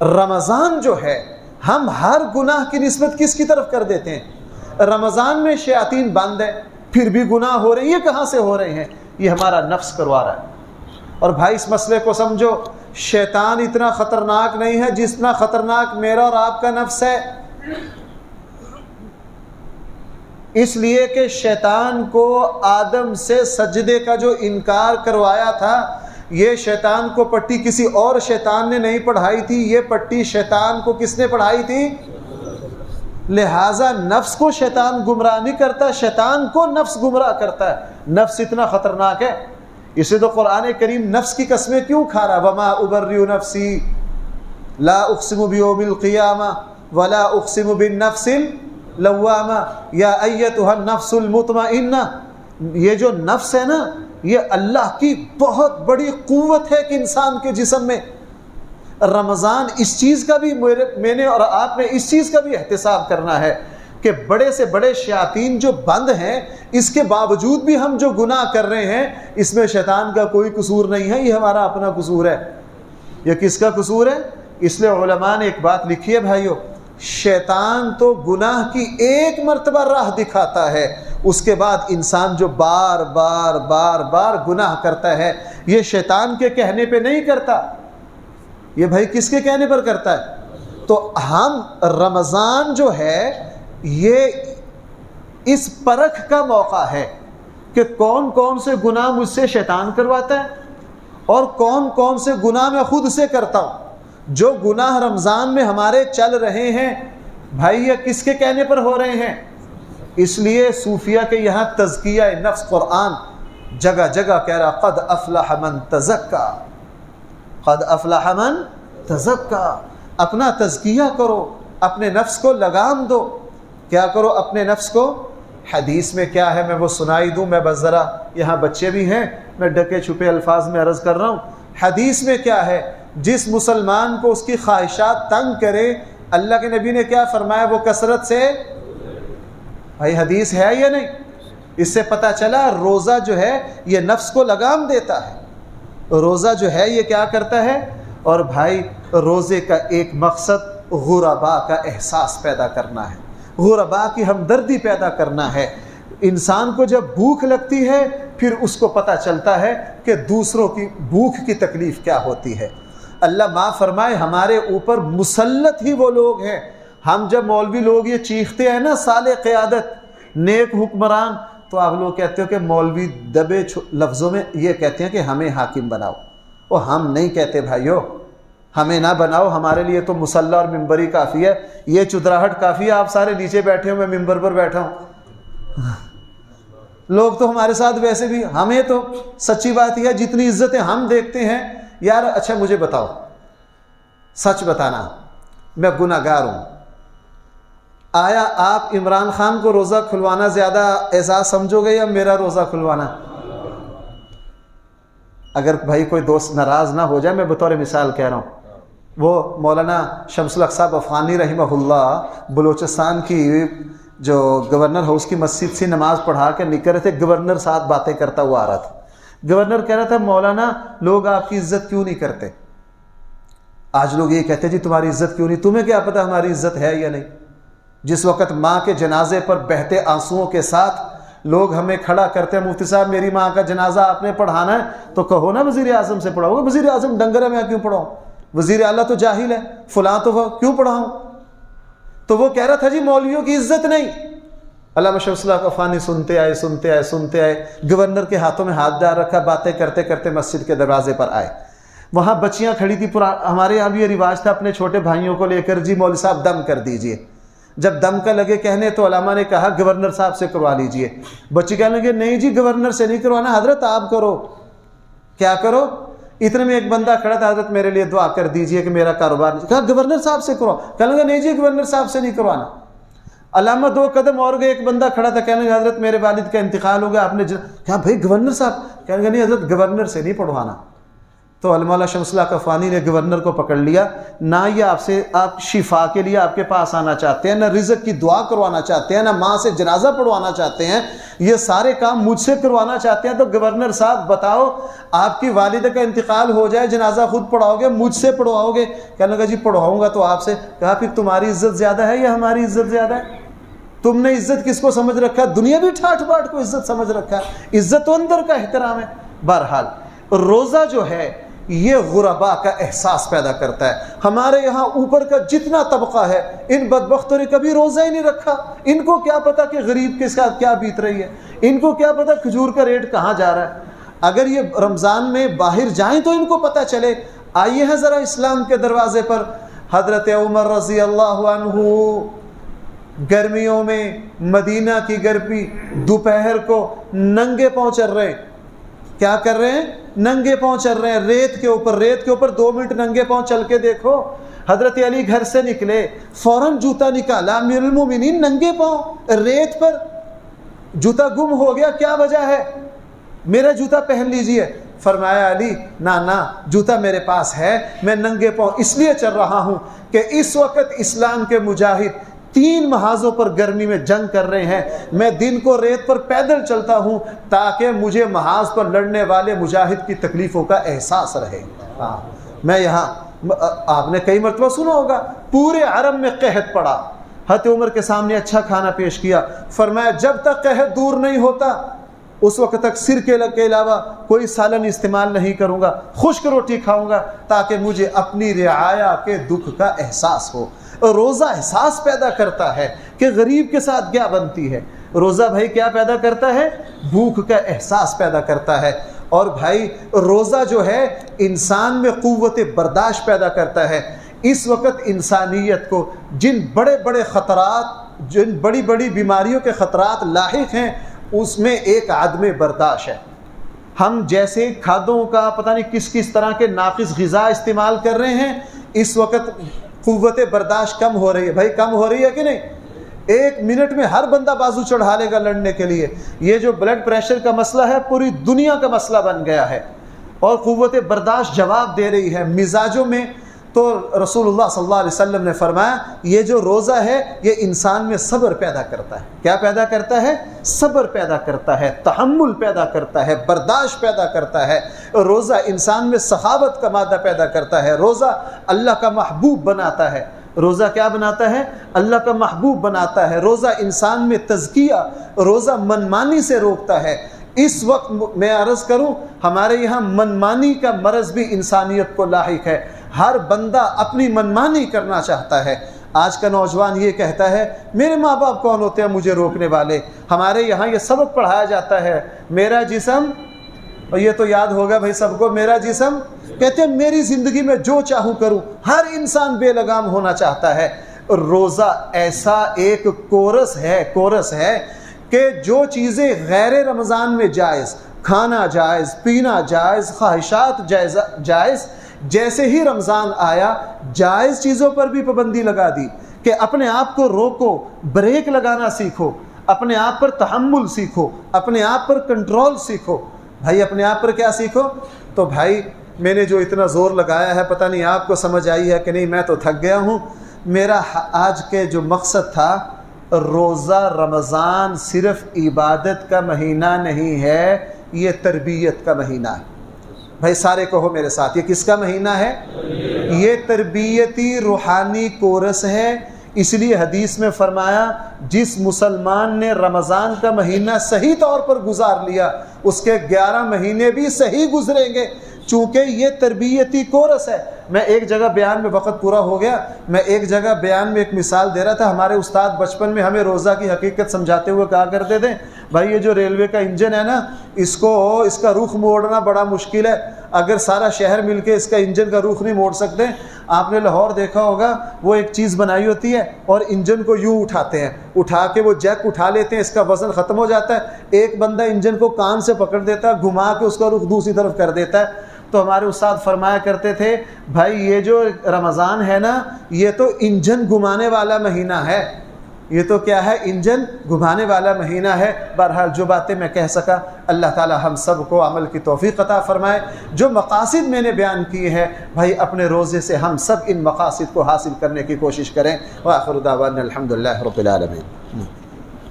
رمضان جو ہے ہم ہر گناہ کی نسبت کس کی طرف کر دیتے ہیں؟ رمضان میں شیاطین بند ہیں پھر بھی گناہ ہو رہے ہیں، یہ کہاں سے ہو رہے ہیں؟ یہ ہمارا نفس کروا رہا ہے۔ اور بھائی اس مسئلے کو سمجھو، شیطان اتنا خطرناک نہیں ہے جتنا خطرناک میرا اور آپ کا نفس ہے، اس لیے کہ شیطان کو آدم سے سجدے کا جو انکار کروایا تھا، یہ شیطان کو پٹی کسی اور شیطان نے نہیں پڑھائی تھی، یہ پٹی شیطان کو کس نے پڑھائی تھی؟ لہٰذا نفس کو شیطان گمراہ نہیں کرتا، شیطان کو نفس گمراہ کرتا ہے۔ نفس اتنا خطرناک ہے، اسے تو قرآن کریم نفس کی قسمیں کیوں کھا رہا؟ وما ابرئ نفسی لا اقسم بیوم القیامہ ولا اقسم بالنفس اللوامہ یا ایتھا النفس المطمئنہ۔ یہ جو نفس ہے نا، یہ اللہ کی بہت بڑی قوت ہے کہ انسان کے جسم میں۔ رمضان اس چیز کا بھی میں نے اور آپ نے اس چیز کا بھی احتساب کرنا ہے کہ بڑے سے بڑے شیاطین جو بند ہیں، اس کے باوجود بھی ہم جو گناہ کر رہے ہیں، اس میں شیطان کا کوئی قصور نہیں ہے، یہ ہمارا اپنا قصور ہے۔ یہ کس کا قصور ہے؟ اس لیے علماء نے ایک بات لکھی ہے بھائیو، شیطان تو گناہ کی ایک مرتبہ راہ دکھاتا ہے، اس کے بعد انسان جو بار بار بار بار گناہ کرتا ہے، یہ شیطان کے کہنے پہ نہیں کرتا، یہ بھائی کس کے کہنے پر کرتا ہے؟ تو ہم رمضان جو ہے یہ اس پرکھ کا موقع ہے کہ کون کون سے گناہ مجھ سے شیطان کرواتا ہے اور کون کون سے گناہ میں خود سے کرتا ہوں۔ جو گناہ رمضان میں ہمارے چل رہے ہیں بھائی، یہ کس کے کہنے پر ہو رہے ہیں؟ اس لیے صوفیہ کے یہاں تزکیہ نفس قرآن جگہ جگہ کہہ رہا، قد افلح من تزکا، قد افلح من تزکا۔ اپنا تزکیہ کرو، اپنے نفس کو لگام دو۔ کیا کرو اپنے نفس کو؟ حدیث میں کیا ہے میں وہ سنائی دوں، میں بس ذرا یہاں بچے بھی ہیں، میں ڈکے چھپے الفاظ میں عرض کر رہا ہوں۔ حدیث میں کیا ہے؟ جس مسلمان کو اس کی خواہشات تنگ کرے، اللہ کے نبی نے کیا فرمایا؟ وہ کثرت سے، بھائی حدیث ہے یا نہیں؟ اس سے پتہ چلا روزہ جو ہے یہ نفس کو لگام دیتا ہے، روزہ جو ہے یہ کیا کرتا ہے؟ اور بھائی روزے کا ایک مقصد غربا کا احساس پیدا کرنا ہے، غربا کی ہمدردی پیدا کرنا ہے۔ انسان کو جب بھوک لگتی ہے پھر اس کو پتہ چلتا ہے کہ دوسروں کی بھوک کی تکلیف کیا ہوتی ہے۔ اللہ معاف فرمائے، ہمارے اوپر مسلط ہی وہ لوگ ہیں، ہم جب مولوی لوگ یہ چیختے ہیں نا سال قیادت، نیک حکمران، تو آپ لوگ کہتے ہو کہ مولوی دبے لفظوں میں یہ کہتے ہیں کہ ہمیں حاکم بناؤ۔ وہ ہم نہیں کہتے بھائیو، ہمیں نہ بناؤ، ہمارے لیے تو مصلی اور ممبری کافی ہے، یہ چدراہٹ کافی ہے، آپ سارے نیچے بیٹھے ہو، میں ممبر پر بیٹھا ہوں۔ لوگ تو ہمارے ساتھ ویسے بھی، ہمیں تو سچی بات یہ ہے جتنی عزتیں ہم دیکھتے ہیں یار۔ اچھا مجھے بتاؤ، سچ بتانا، میں گناہ گار ہوں، آیا آپ عمران خان کو روزہ کھلوانا زیادہ اعزاز سمجھو گے یا میرا روزہ کھلوانا؟ اگر بھائی کوئی دوست ناراض نہ ہو جائے، میں بطور مثال کہہ رہا ہوں، وہ مولانا شمس الحق صاحب افغانی رحمہ اللہ بلوچستان کی جو گورنر ہاؤس کی مسجد سے نماز پڑھا کے نکل رہے تھے، گورنر ساتھ باتیں کرتا ہوا آ رہا تھا۔ گورنر کہہ رہا تھا مولانا لوگ آپ کی عزت کیوں نہیں کرتے؟ آج لوگ یہ کہتے ہیں جی تمہاری عزت کیوں نہیں؟ تمہیں کیا پتہ ہماری عزت ہے یا نہیں؟ جس وقت ماں کے جنازے پر بہتے آنسوؤں کے ساتھ لوگ ہمیں کھڑا کرتے ہیں، مفتی صاحب میری ماں کا جنازہ آپ نے پڑھانا ہے تو کہو نا وزیر اعظم سے پڑھاؤ گے۔ وزیر اعظم ڈنگر ہے، میں کیوں پڑھاؤں؟ وزیر اعلیٰ تو جاہل ہے، فلاں تو وہ کیوں پڑھاؤں؟ تو وہ کہہ رہا تھا جی مولویوں کی عزت نہیں۔ علامہ شمس الحق افغانی سنتے آئے، گورنر کے ہاتھوں میں ہاتھ ڈال رکھا، باتیں کرتے کرتے مسجد کے دروازے پر آئے، وہاں بچیاں کھڑی تھی۔ ہمارے یہاں بھی یہ رواج تھا اپنے چھوٹے بھائیوں کو لے کر، جی مولوی صاحب دم کر دیجئے۔ جب دم کا لگے کہنے تو علامہ نے کہا گورنر صاحب سے کروا لیجئے۔ بچی کہنے لگے نہیں جی گورنر سے نہیں کروانا، حضرت آپ کرو۔ کیا کرو؟ اتنے میں ایک بندہ کھڑا تھا، حضرت میرے لیے دعا کر دیجئے کہ میرا کاروبار، کہا گورنر صاحب سے کرواؤ۔ کہنے لگا نہیں جی گورنر صاحب سے نہیں کروانا۔ علامہ دو قدم اور گئے، ایک بندہ کھڑا تھا، کہنے لگا حضرت میرے والد کا انتقال ہو گیا، آپ نے کہا بھائی گورنر صاحب، کہنے لگا نہیں حضرت گورنر سے نہیں پڑھوانا۔ تو علامہ شمس کفانی نے گورنر کو پکڑ لیا، نہ یہ آپ شفا کے لیے آپ کے پاس آنا چاہتے ہیں، نہ رزق کی دعا کروانا چاہتے ہیں، نہ ماں سے جنازہ پڑھوانا چاہتے ہیں، یہ سارے کام مجھ سے کروانا چاہتے ہیں۔ تو گورنر صاحب بتاؤ، آپ کی والدہ کا انتقال ہو جائے، جنازہ خود پڑھاؤ گے مجھ سے پڑھواؤ گے؟ کہنے لگا جی پڑھواؤں گا تو آپ سے۔ کہا پھر تمہاری عزت زیادہ ہے یا ہماری عزت زیادہ ہے؟ تم نے عزت کس کو سمجھ رکھا؟ دنیا بھی ٹھاٹ باٹ کو عزت سمجھ رکھا ہے، عزت تو اندر کا احترام ہے۔ بہرحال روزہ جو ہے یہ غربا کا احساس پیدا کرتا ہے۔ ہمارے یہاں اوپر کا جتنا طبقہ ہے ان بدبختوں نے کبھی روزہ ہی نہیں رکھا، ان کو کیا پتا کہ غریب کے ساتھ کیا بیت رہی ہے، ان کو کیا پتا کھجور کا ریٹ کہاں جا رہا ہے۔ اگر یہ رمضان میں باہر جائیں تو ان کو پتا چلے۔ آئیے ہیں ذرا اسلام کے دروازے پر، حضرت عمر رضی اللہ عنہ گرمیوں میں مدینہ کی گرمی، دوپہر کو ننگے پاؤں چل رہے، کیا کر رہے ہیں؟ ننگے پاؤں چل رہے ہیں ریت کے اوپر 2 منٹ ننگے پاؤں چل کے دیکھو۔ حضرت علی گھر سے نکلے، فوراً جوتا نکالا، امیر المومنین ننگے پاؤں ریت پر، جوتا گم ہو گیا، کیا وجہ ہے؟ میرا جوتا پہن لیجئے۔ فرمایا علی نا جوتا میرے پاس ہے، میں ننگے پاؤں اس لیے چل رہا ہوں کہ اس وقت اسلام کے مجاہد 3 محاذوں پر گرمی میں جنگ کر رہے ہیں، میں دن کو ریت پر پیدل چلتا ہوں تاکہ مجھے محاذ پر لڑنے والے مجاہد کی تکلیفوں کا احساس رہے۔ میں یہاں آپ نے کئی مرتبہ سنا ہوگا پورے عرب میں قحط پڑا، حضرت عمر کے سامنے اچھا کھانا پیش کیا، فرمایا جب تک قحط دور نہیں ہوتا اس وقت تک سرکے کے علاوہ کوئی سالن استعمال نہیں کروں گا، خشک روٹی کھاؤں گا تاکہ مجھے اپنی رعایا کے دکھ کا احساس ہو۔ روزہ احساس پیدا کرتا ہے کہ غریب کے ساتھ کیا بنتی ہے۔ روزہ بھائی کیا پیدا کرتا ہے؟ بھوک کا احساس پیدا کرتا ہے۔ اور بھائی روزہ جو ہے انسان میں قوت برداشت پیدا کرتا ہے۔ اس وقت انسانیت کو جن بڑے بڑے خطرات، جن بڑی بڑی بیماریوں کے خطرات لاحق ہیں، اس میں ایک عدم برداشت ہے۔ ہم جیسے کھادوں کا پتہ نہیں کس طرح کے ناقص غذا استعمال کر رہے ہیں، اس وقت قوت برداشت کم ہو رہی ہے۔ بھائی کم ہو رہی ہے کہ نہیں؟ 1 منٹ میں ہر بندہ بازو چڑھا لے گا لڑنے کے لیے۔ یہ جو بلڈ پریشر کا مسئلہ ہے پوری دنیا کا مسئلہ بن گیا ہے، اور قوت برداشت جواب دے رہی ہے مزاجوں میں۔ تو رسول اللہ صلی اللہ علیہ وسلم نے فرمایا یہ جو روزہ ہے یہ انسان میں صبر پیدا کرتا ہے۔ کیا پیدا کرتا ہے؟ صبر پیدا کرتا ہے، تحمل پیدا کرتا ہے، برداشت پیدا کرتا ہے۔ روزہ انسان میں سخاوت کا مادہ پیدا کرتا ہے۔ روزہ اللہ کا محبوب بناتا ہے۔ روزہ کیا بناتا ہے؟ اللہ کا محبوب بناتا ہے۔ روزہ انسان میں تزکیہ، روزہ منمانی سے روکتا ہے۔ اس وقت میں عرض کروں ہمارے یہاں منمانی کا مرض بھی انسانیت کو لاحق ہے۔ ہر بندہ اپنی منمانی کرنا چاہتا ہے۔ آج کا نوجوان یہ کہتا ہے میرے ماں باپ کون ہوتے ہیں مجھے روکنے والے؟ ہمارے یہاں یہ سبق پڑھایا جاتا ہے، میرا جسم، اور یہ تو یاد ہوگا بھائی سب کو، میرا جسم، کہتے ہیں میری زندگی میں جو چاہوں کروں۔ ہر انسان بے لگام ہونا چاہتا ہے۔ روزہ ایسا ایک کورس ہے کہ جو چیزیں غیر رمضان میں جائز، کھانا جائز، پینا جائز، خواہشات جائز، جیسے ہی رمضان آیا جائز چیزوں پر بھی پابندی لگا دی کہ اپنے آپ کو روکو، بریک لگانا سیکھو، اپنے آپ پر تحمل سیکھو، اپنے آپ پر کنٹرول سیکھو۔ بھائی اپنے آپ پر کیا سیکھو؟ تو بھائی میں نے جو اتنا زور لگایا ہے پتہ نہیں آپ کو سمجھ آئی ہے کہ نہیں، میں تو تھک گیا ہوں۔ میرا آج کے جو مقصد تھا، روزہ رمضان صرف عبادت کا مہینہ نہیں ہے، یہ تربیت کا مہینہ ہے۔ بھائی سارے کہو میرے ساتھ، یہ کس کا مہینہ ہے؟ یہ تربیتی روحانی کورس ہے۔ اس لیے حدیث میں فرمایا جس مسلمان نے رمضان کا مہینہ صحیح طور پر گزار لیا اس کے 11 مہینے بھی صحیح گزریں گے، چونکہ یہ تربیتی کورس ہے۔ میں ایک جگہ بیان میں، وقت پورا ہو گیا، میں ایک جگہ بیان میں ایک مثال دے رہا تھا۔ ہمارے استاد بچپن میں ہمیں روزہ کی حقیقت سمجھاتے ہوئے کہا کرتے تھے بھائی یہ جو ریلوے کا انجن ہے نا، اس کا رخ موڑنا بڑا مشکل ہے، اگر سارا شہر مل کے اس کا انجن کا رخ نہیں موڑ سکتے۔ آپ نے لاہور دیکھا ہوگا، وہ ایک چیز بنائی ہوتی ہے اور انجن کو یوں اٹھاتے ہیں، اٹھا کے وہ جیک اٹھا لیتے ہیں، اس کا وزن ختم ہو جاتا ہے، ایک بندہ انجن کو کان سے پکڑ دیتا ہے، گھما کے اس کا رخ دوسری طرف کر دیتا ہے۔ تو ہمارے استاد فرمایا کرتے تھے بھائی یہ جو رمضان ہے نا، یہ تو انجن گھمانے والا مہینہ ہے، یہ تو کیا ہے، انجن گھمانے والا مہینہ ہے۔ بہرحال جو باتیں میں کہہ سکا، اللہ تعالی ہم سب کو عمل کی توفیق عطا فرمائے۔ جو مقاصد میں نے بیان کیے ہیں بھائی، اپنے روزے سے ہم سب ان مقاصد کو حاصل کرنے کی کوشش کریں۔ وآخر دعوانا الحمدللہ رب العالمین۔